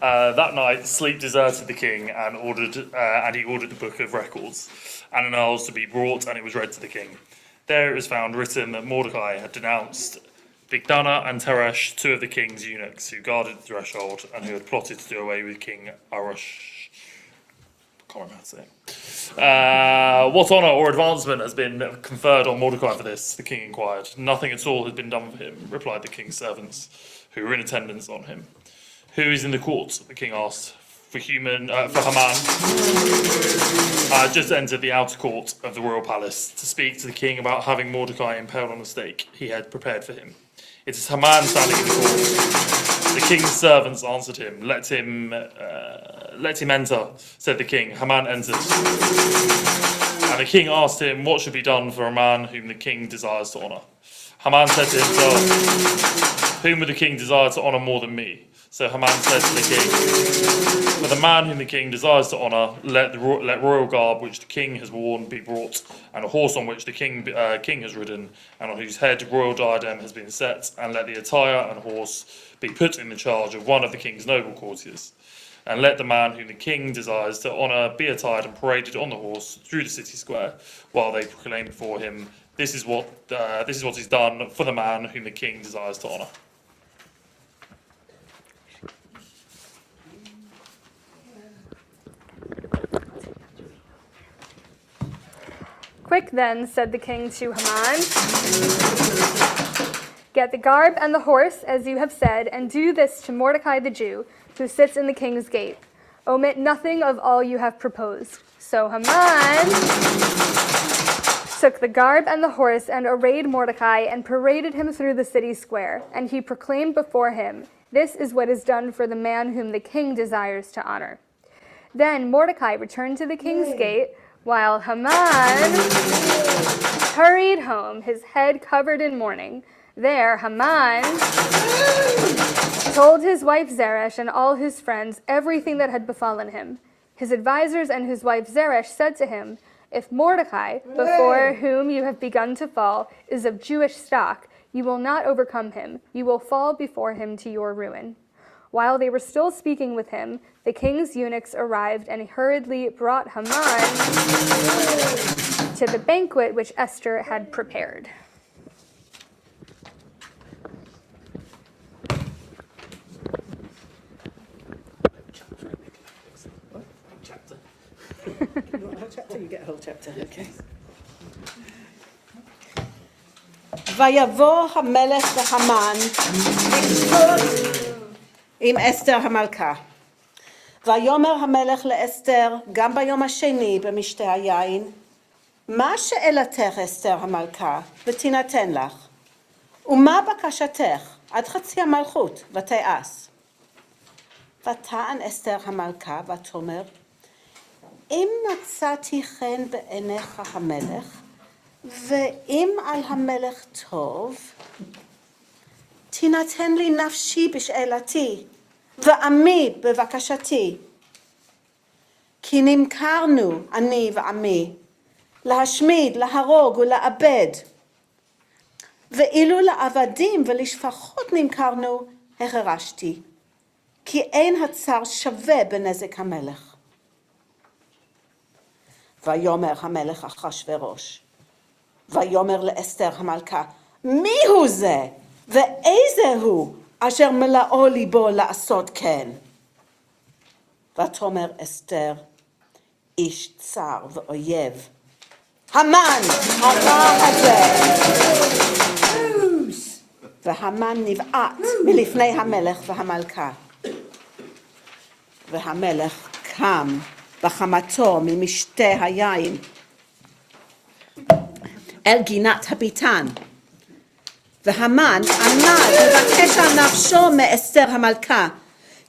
That night, sleep deserted the king, and he ordered the book of records and annals to be brought, and it was read to the king. There it was found written that Mordecai had denounced Bigdana and Teresh, two of the king's eunuchs who guarded the threshold and who had plotted to do away with King Arush. I can't remember how to say it. What honour or advancement has been conferred on Mordecai for this? The king inquired. Nothing at all has been done for him, replied the king's servants, who were in attendance on him. Who is in the court? The king asked. For Haman, I just entered the outer court of the royal palace to speak to the king about having Mordecai impaled on a stake he had prepared for him. It is Haman standing in the court. The king's servants answered him. Let him enter, said the king. Haman entered. And the king asked him what should be done for a man whom the king desires to honour. Haman said to himself, whom would the king desire to honour more than me? So Haman said to the king, "For the man whom the king desires to honour, let royal garb which the king has worn be brought, and a horse on which the king has ridden, and on whose head royal diadem has been set, and let the attire and horse be put in the charge of one of the king's noble courtiers. And let the man whom the king desires to honour be attired and paraded on the horse through the city square, while they proclaim before him, this is what is done for the man whom the king desires to honour." Quick then, said the king to Haman, get the garb and the horse, as you have said, and do this to Mordecai the Jew, who sits in the king's gate. Omit nothing of all you have proposed. So Haman took the garb and the horse and arrayed Mordecai and paraded him through the city square. And he proclaimed before him, this is what is done for the man whom the king desires to honor. Then Mordecai returned to the king's gate, while Haman hurried home, his head covered in mourning. There Haman told his wife Zeresh and all his friends everything that had befallen him. His advisers and his wife Zeresh said to him, if Mordecai, before whom you have begun to fall, is of Jewish stock, you will not overcome him. You will fall before him to your ruin. While they were still speaking with him, the king's eunuchs arrived and hurriedly brought Haman to the banquet which Esther had prepared. You get a whole chapter, okay. ויבוא המלך והמן עם אסתר המלכה. ויאמר המלך לאסתר גם ביום השני במשתה היין, מה שאלתך אסתר המלכה ותינתן לך, ומה בקשתך עד חצי המלכות ותיעש. ותען אסתר המלכה ותאמר, אם מצאתי חן בעיניך המלך, ואם על המלך טוב, תינתן לי נפשי בשאלתי, ועמי בבקשתי. כי נמכרנו, אני ועמי, להשמיד, להרוג ולאבד. ואילו לעבדים ולשפחות נמכרנו, החרשתי. כי אין הצר שווה בנזק המלך. ויאמר המלך אחשוורוש, ויאמר לאסתר המלכה, מי הוא זה ואיזה הוא אשר מלאו ליבו לעשות כן? ותאמר אסתר, איש צר ואויב, המן הרע הזה. והמן נבעט מלפני המלך והמלכה. והמלך קם בחמתו ממשתה היין אל גינת הביתן. והמן עמד לבקש על נפשו מאסתר המלכה,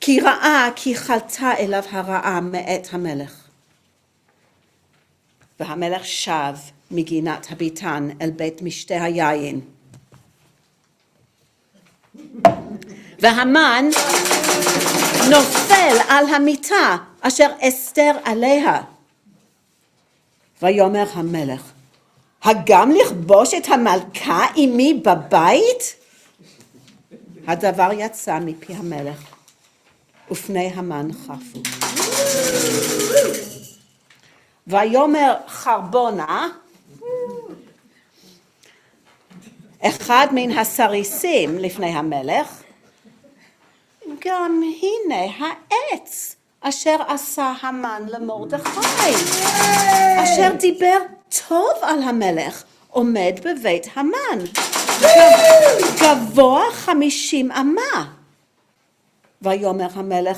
כי ראה כי חלתה אליו הרעה מאת המלך. והמלך שב מגינת הביתן אל בית משתה היין. והמן נופל על המיטה אשר אסתר עליה. ויאמר המלך, הגם לכבוש את המלכה עמי בבית? הדבר יצא מפי המלך, ופני המן חפו. ויאמר חרבונה, אחד מן הסריסים לפני המלך, גם הנה העץ אשר עשה המן למרדכי, אשר דיבר טוב על המלך, עומד בבית המן, גבוה 50 אמה. ויאמר המלך,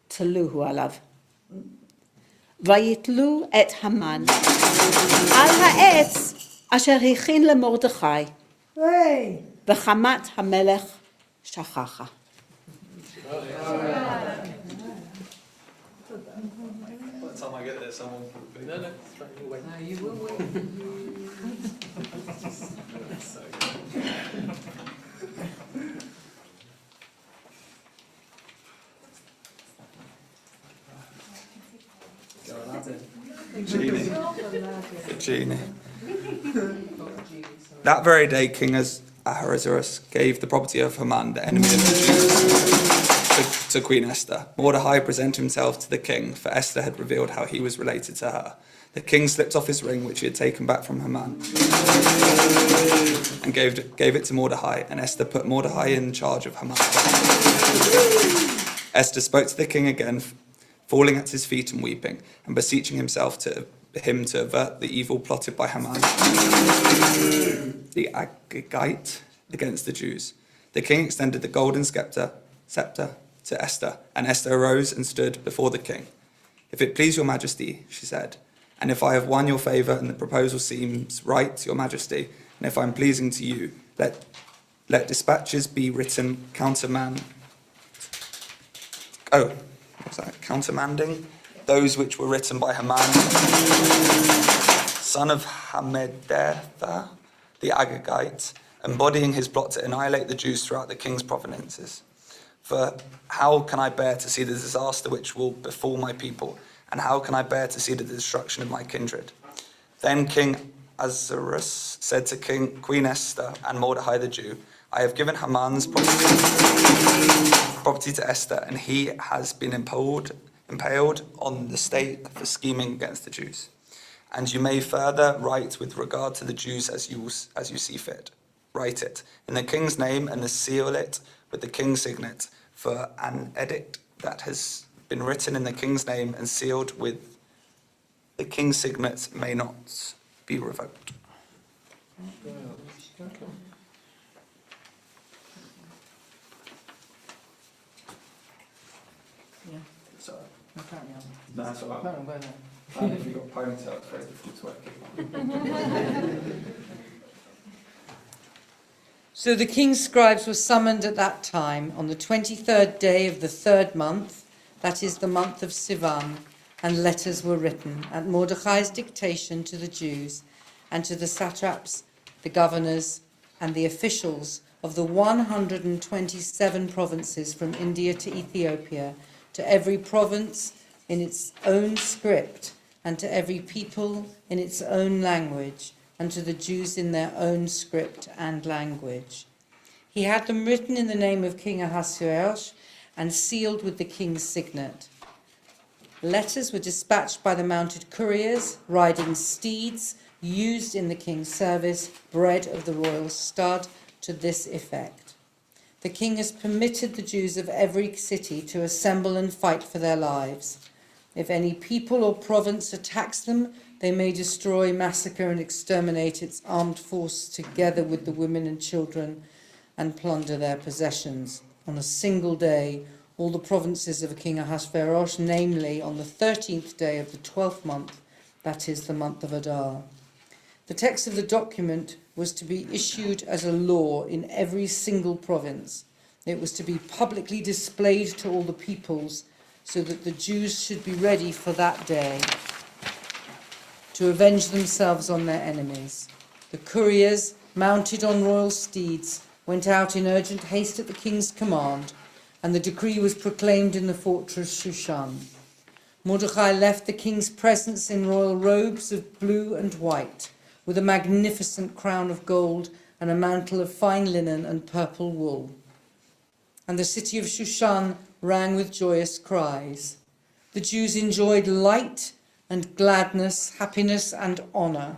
תלוהו עליו. ויתלו את המן על העץ אשר הכין למרדכי, וחמת המלך שכחה. By the time I get there, someone will be. No, wait. No, you will wait. Genie. That very day, King Ahasuerus gave the property of Haman, the enemy of the Jews, to Queen Esther. Mordecai presented himself to the king, for Esther had revealed how he was related to her. The king slipped off his ring, which he had taken back from Haman, and gave it to Mordecai, and Esther put Mordecai in charge of Haman. Esther spoke to the king again, falling at his feet and weeping, and beseeching him to avert the evil plotted by Haman, the Agagite, against the Jews. The king extended the golden scepter to Esther, and Esther arose and stood before the king. "If it please your majesty," she said, "and if I have won your favour and the proposal seems right to your majesty, and if I am pleasing to you, let dispatches be written countermanding those which were written by Haman, son of Hammedatha, the Agagite, embodying his plot to annihilate the Jews throughout the king's provinces. For how can I bear to see the disaster which will befall my people, and how can I bear to see the destruction of my kindred?" Then King Ahasuerus said to Queen Esther and Mordecai the Jew, "I have given Haman's property to Esther, and he has been impaled on the stake for scheming against the Jews. And you may further write with regard to the Jews as you see fit. Write it in the king's name and seal it with the king's signet, for an edict that has been written in the king's name and sealed with the king's signet may not be revoked." Sorry. No, that's all right. No, go ahead. And if you've got ponytail, it's very difficult to work. So the king's scribes were summoned at that time on the 23rd day of the 3rd month, that is the month of Sivan, and letters were written at Mordecai's dictation to the Jews and to the satraps, the governors, and the officials of the 127 provinces from India to Ethiopia, to every province in its own script, and to every people in its own language, and to the Jews in their own script and language. He had them written in the name of King Ahasuerus and sealed with the king's signet. Letters were dispatched by the mounted couriers, riding steeds, used in the king's service, bred of the royal stud, to this effect: "The king has permitted the Jews of every city to assemble and fight for their lives. If any people or province attacks them, they may destroy, massacre, and exterminate its armed force together with the women and children and plunder their possessions. On a single day, all the provinces of King Ahasuerus, namely on the 13th day of the 12th month, that is the month of Adar." The text of the document was to be issued as a law in every single province. It was to be publicly displayed to all the peoples, so that the Jews should be ready for that day to avenge themselves on their enemies. The couriers, mounted on royal steeds, went out in urgent haste at the king's command, and the decree was proclaimed in the fortress Shushan. Mordecai left the king's presence in royal robes of blue and white, with a magnificent crown of gold and a mantle of fine linen and purple wool. And the city of Shushan rang with joyous cries. The Jews enjoyed light and gladness, happiness and honour.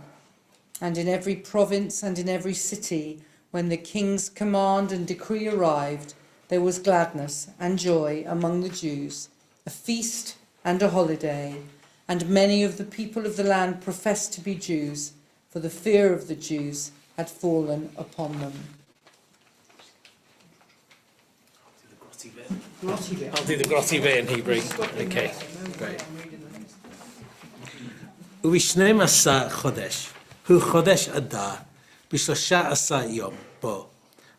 And in every province and in every city, when the king's command and decree arrived, there was gladness and joy among the Jews, a feast and a holiday, and many of the people of the land professed to be Jews, for the fear of the Jews had fallen upon them. I'll do the grotty bit in Hebrew. Okay, great. ובשנים עשר חודש, הוא חודש אדר, ב13 יום בו,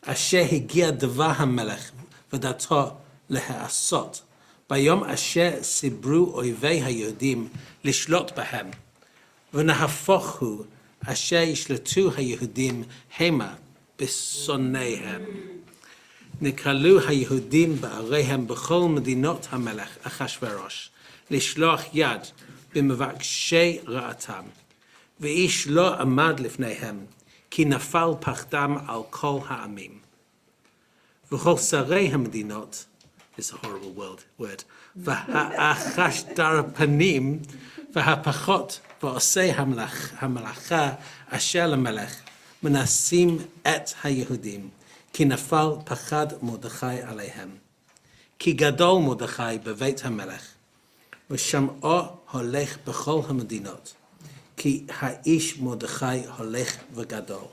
אשר הגיע דבר המלך ודעתו להעשות, ביום אשר סיברו אויבי היהודים לשלוט בהם, ונהפוך הוא אשר ישלטו היהודים המה בשונאיהם. נקראו היהודים בעריהם בכל מדינות המלך אחשוורוש, לשלוח יד במבקשי רעתם, ואיש לא עמד לפניהם, כי נפל פחדם על כל העמים. וכל שרי המדינות, it's a horrible word, והאחשדר פנים, והפחות ועושי המלאכה אשר למלך, מנסים את היהודים, כי נפל פחד מרדכי עליהם. כי גדול מרדכי בבית המלך, ושמעו הולך בכל המדינות, כי האיש מרדכי הולך וגדול.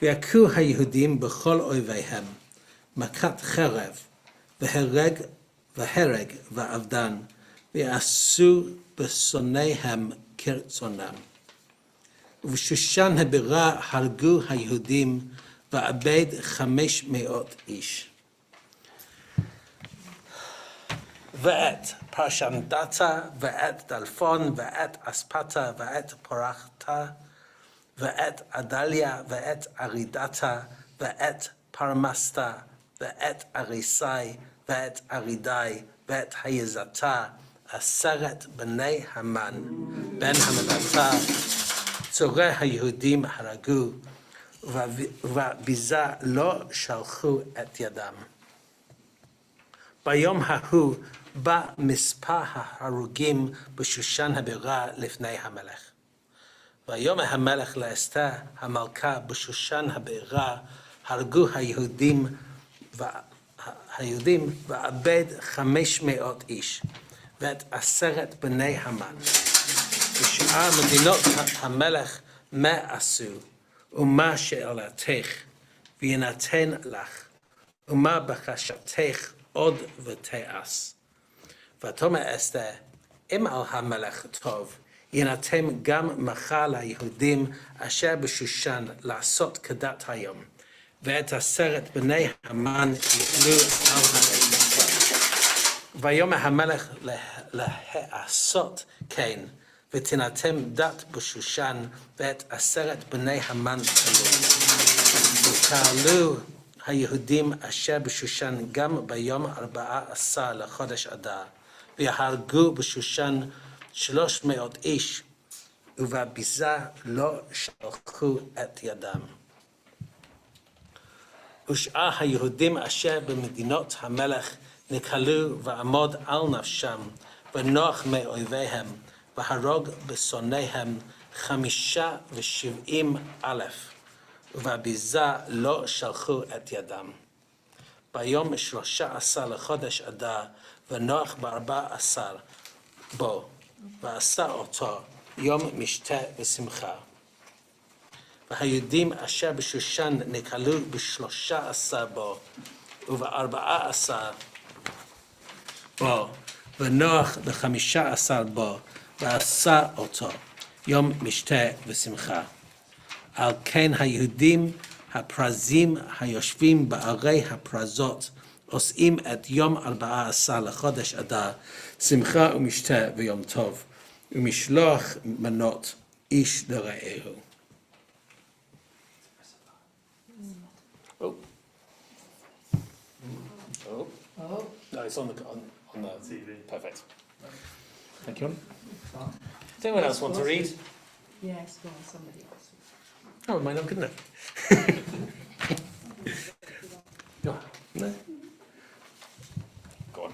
ויכו היהודים בכל אויביהם, מכת חרב, והרג ואבדן, ויעשו בשונאיהם כרצונם. ובשושן הבירה הרגו היהודים, ואבד 500 איש. ואת פרשנדתה, ואת דלפון, ואת אספתה, ואת פורחתה, ואת עדליה, ואת ארידתה, ואת פרמסתה, ואת אריסי, ואת ארידי, ואת היזתה, 10 בני המן, בן המדתה, צורי היהודים הרגו, ובזה לא שלחו את ידם. ביום ההוא בא מספר ההרוגים בשושן הבירה לפני המלך. ויאמר המלך לאסתר המלכה בשושן הבירה, הרגו היהודים ואבד 500 איש, ואת 10 בני המן. ושאר מדינות המלך מה עשו, ומה שאלתך, וינתן לך, ומה בקשתך עוד ותעש. ותאמר אסתר, אם על המלך טוב, יינתן גם מחר ליהודים אשר בשושן לעשות כדת היום, ואת 10 בני המן יתלו על האש. ויאמר המלך לעשות כן, ותינתן דת בשושן, ואת 10 בני המן תלו. ותעלו היהודים אשר בשושן גם ביום 14 לחודש אדר, ויהרגו בשושן 300 איש, ובביזה לא שלחו את ידם. ושאר היהודים אשר במדינות המלך נקלו ועמוד על נפשם, ונוח מאויביהם, והרוג בשונאיהם 75,000, ובביזה לא שלחו את ידם. ביום 13 לחודש אדר, ונוח ב14 בו, ועשה אותו יום משתה ושמחה. והיהודים אשר בשושן נקלו ב13 בו, וב14 בו, ונוח ב15 בו, ועשה אותו יום משתה ושמחה. על כן היהודים הפרזים היושבים בערי הפרזות, עושים את יום 14 לחודש אדר, שמחה ומשתה ויום טוב, ומשלוח מנות איש לרעהו. No, it's on the TV. Perfect. Thank you. Does anyone else want to read? Yes, go on, somebody else. Oh, mine not good enough. No. No. Go on.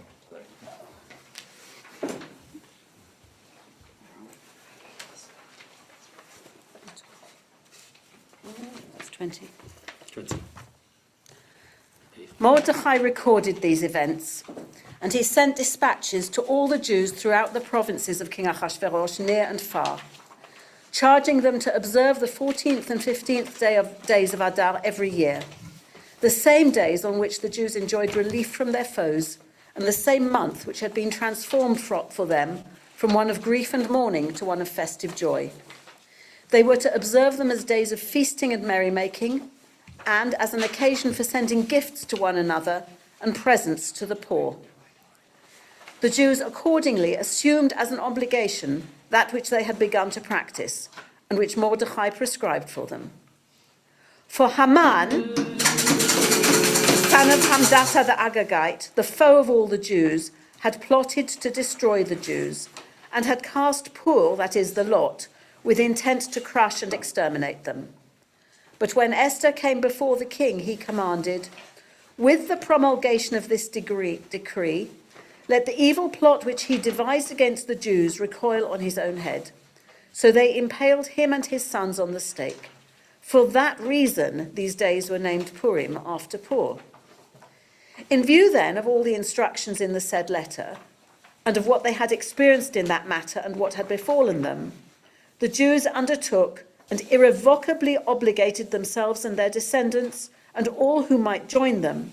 That's 20. 20. Mordecai recorded these events, and he sent dispatches to all the Jews throughout the provinces of King Ahasuerus, near and far, charging them to observe the 14th and 15th days of Adar every year, the same days on which the Jews enjoyed relief from their foes, and the same month which had been transformed for them from one of grief and mourning to one of festive joy. They were to observe them as days of feasting and merrymaking, and as an occasion for sending gifts to one another and presents to the poor. The Jews accordingly assumed as an obligation that which they had begun to practice, and which Mordecai prescribed for them. For Haman, son of Hamdata the Agagite, the foe of all the Jews, had plotted to destroy the Jews, and had cast Pur, that is the lot, with intent to crush and exterminate them. But when Esther came before the king, he commanded, with the promulgation of this decree, let the evil plot which he devised against the Jews recoil on his own head. So they impaled him and his sons on the stake. For that reason, these days were named Purim, after Pur. In view, then, of all the instructions in the said letter, and of what they had experienced in that matter and what had befallen them, the Jews undertook and irrevocably obligated themselves and their descendants and all who might join them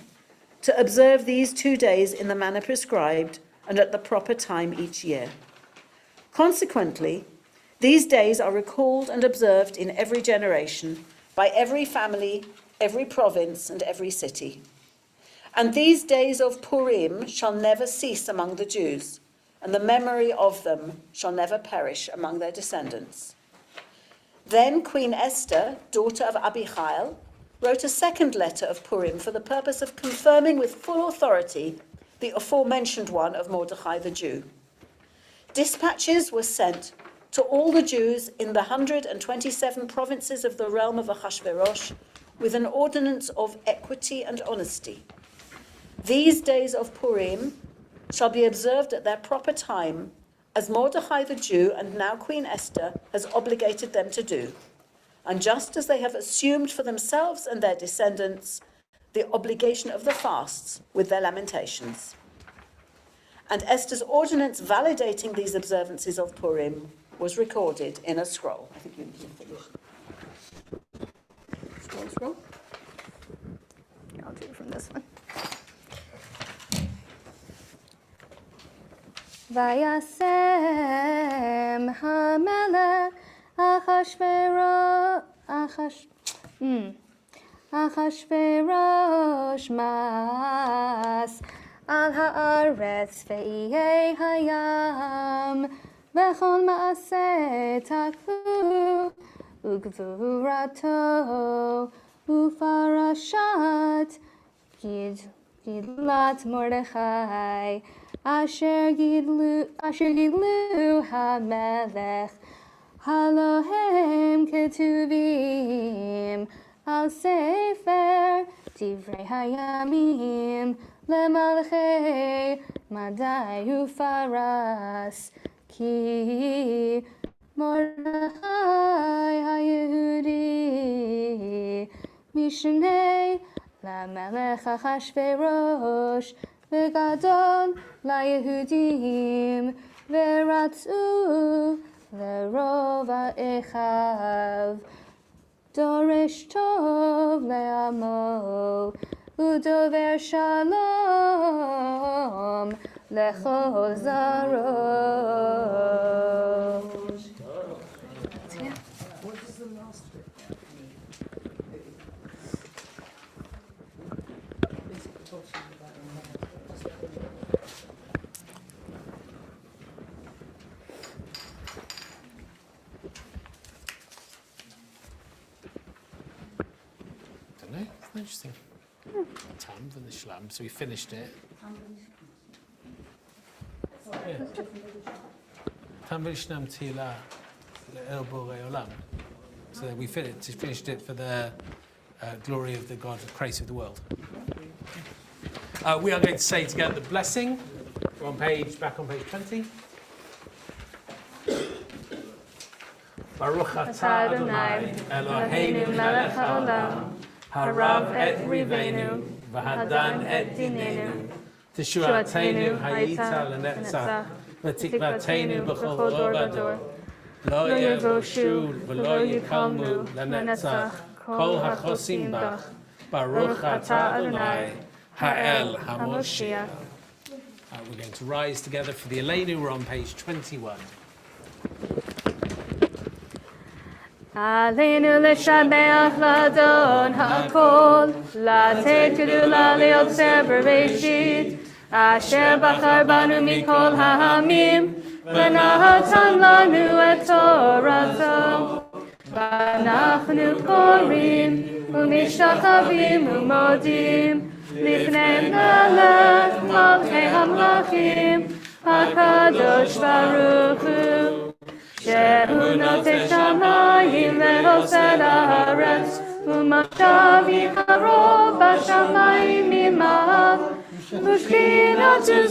to observe these 2 days in the manner prescribed and at the proper time each year. Consequently, these days are recalled and observed in every generation by every family, every province, and every city. And these days of Purim shall never cease among the Jews, and the memory of them shall never perish among their descendants. Then Queen Esther, daughter of Abihail, wrote a second letter of Purim for the purpose of confirming with full authority the aforementioned one of Mordechai the Jew. Dispatches were sent to all the Jews in the 127 provinces of the realm of Ahasuerus with an ordinance of equity and honesty. These days of Purim shall be observed at their proper time, as Mordechai the Jew and now Queen Esther has obligated them to do, and just as they have assumed for themselves and their descendants the obligation of the fasts with their lamentations. And Esther's ordinance validating these observances of Purim was recorded in a scroll. I think you finished. Scroll. I'll do it from this one. Vayasem hamelech Achashverosh mas al haaretz ve'iyei hayam v'chol ma'aseh takvu ugvurato ufarashat gidlat Mordechai asher gidlu hamelech Halohem ketuvim al sefer divrei hayamim lemalchei madai ufaras ki Mordechai hayehudi mishnei lamelech Achashverosh v'gadol layehudim v'ratzu Lerov ha'echav, Doresh tov le'amo, Udover shalom lechol zarot. What is the last bit? Interesting. Tam and the Shlam, so we finished it. Tam v'Shlam Tila le'el Borei Olam. So we finished it for the glory of the God, the Christ of the world. We are going to say together the blessing. We're back on page 20. Baruch atah Adonai Eloheinu melech haolam. Harav et rivenu, v'hadan et dinenu, Teshuatenu hayita l'netzach, v'tikvatenu b'chol dor v'dor, lo yevoshu v'lo yikalmu l'netzach, kol hachosim bach, Baruch atah Adonai, ha'el ha'moshiach. We're going to rise together for the Elenu. We're on page 21. Aleinu l'shabeach l'adon ha'kol, לתת גדולה ליוצר בראשית, אשר בחר בנו מכל העמים, ונתן לנו את תורתו. ואנחנו קוראים ומשתחווים ומודים, לפני מלך מלכי המלכים, הקדוש ברוך הוא, שהוא נוטה שמיים ועושה לארץ, ומשב יקרו בשמיים ממעל, ושכינתו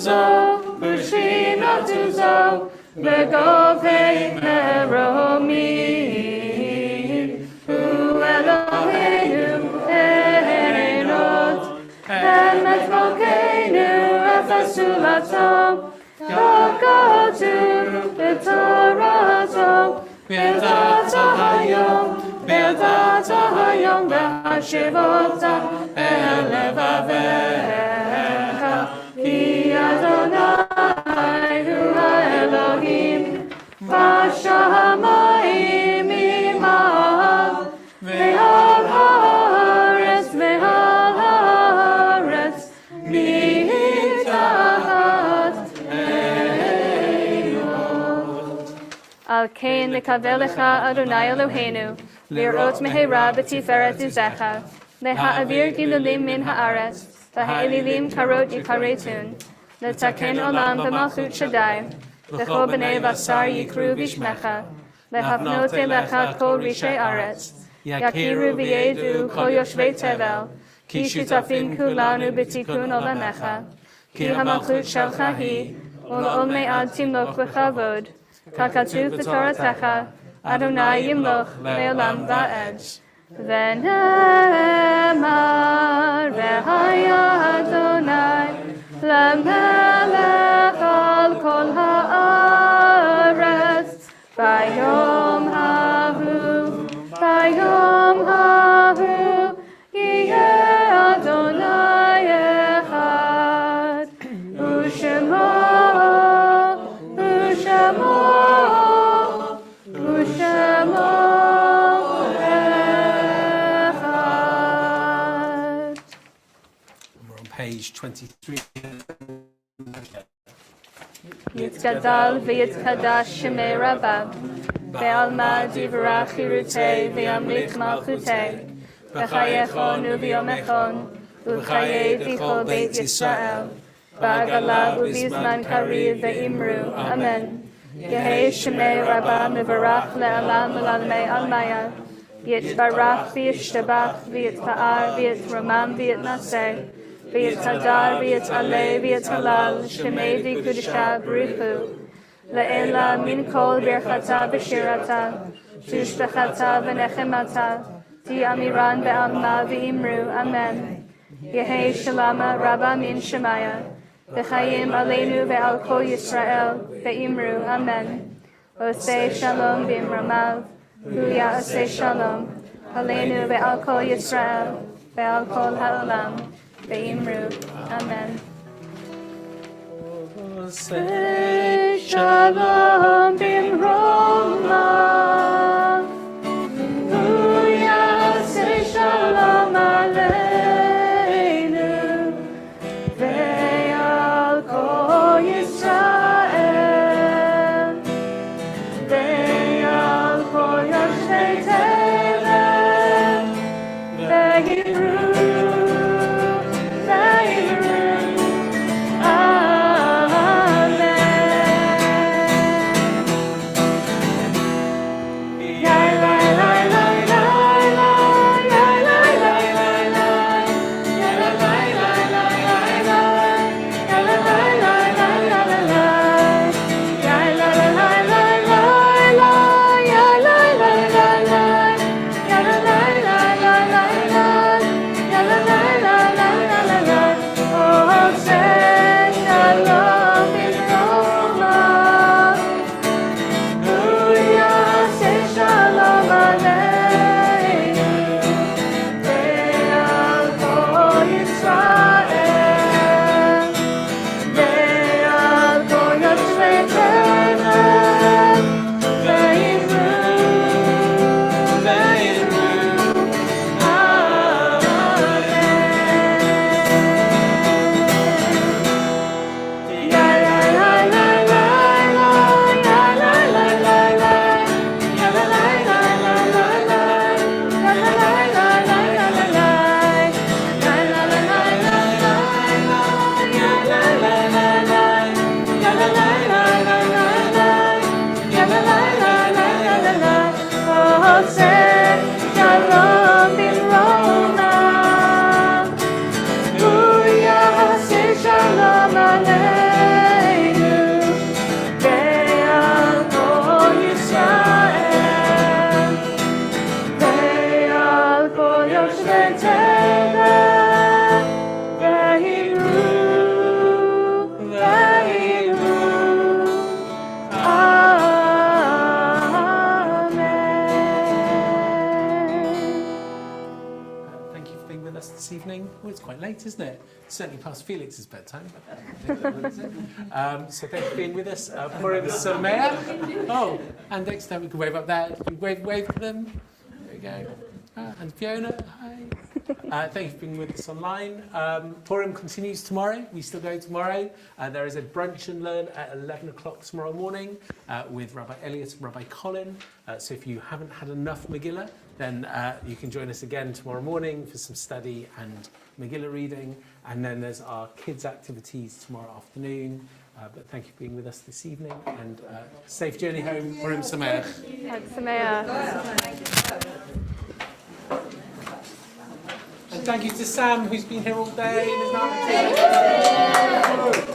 זו, בגובי מרומים. הוא אלוהינו אין עוד, אמת מלכנו אפס זולתו, כה כתוב בתורתו, וידעת היום להשיב אותה אל לבביך, כי אדוני הוא האלוהים בשמיים ממעל, ועל הארץ מתחת על כן נקווה לך, אדוני אלוהינו, לראות מהרה בתפארת עוזך, להעביר גילולים מן הארץ, והאלילים קרות יכרתון, לתקן עולם במלכות שדי, וכל בני בשר יקראו בשמך, להפנות אליך כל רישי ארץ, יכירו וידעו כל יושבי תבל, כי שותפים כולנו בתיקון עולמך, כי המלכות שלך היא, ולעולמי עד תמלוך בכבוד, ככתוב בתורתך, אדוני ימלוך לעולם ועד. ונאמר, והיה אדוני למלך על כל הארץ, ביום ההוא יהיה אדוני אחד, ושמו Page 23. יתגדל ויתקדש שמי רבב, בעלמא דברה חירותי וימליך מלכותי, בחייכון וביומכון, ובחיי כל בית ישראל, בעגלה ובזמן קריב ואמרו אמן. יהי שמי רבה מברך לעולם ולעולמי עלמיה, יתברך וישתבח ויתפאר ויתרומם ויתנשא, ויתהדר ויתעלה ויתהלל, שמי די קודשה ברוך הוא. לעילה מן כל ברכתה ושירתה, תשבחתה ונחמתה, תאמירן בעלמא ואמרו אמן. יהי שלמה רבה מן שמיה, וחיים עלינו ועל כל ישראל, ואמרו אמן. עושה שלום במרומיו, הוא יעשה שלום, עלינו ועל כל ישראל, ועל כל העולם, ואמרו אמן. עושה שלום במרומיו, הוא יעשה שלום עלינו, ועל כל ישראל, ועל כל יושבי תבל, ואמרו joined us this evening. Oh, it's quite late, isn't it? Certainly past Felix's bedtime. So thank you for being with us. Purim Sameach. Oh, and next time we can wave up there. You can wave to them. There we go. And Fiona, hi. Thank you for being with us online. Purim continues tomorrow. We still go tomorrow. There is a brunch and learn at 11 o'clock tomorrow morning with Rabbi Elliot and Rabbi Colin. So if you haven't had enough Megillah, then you can join us again tomorrow morning for some study and Megillah reading. And then there's our kids' activities tomorrow afternoon. But thank you for being with us this evening. And safe journey home. Purim Sameach. Chag Sameach. And thank you to Sam, who's been here all day and is now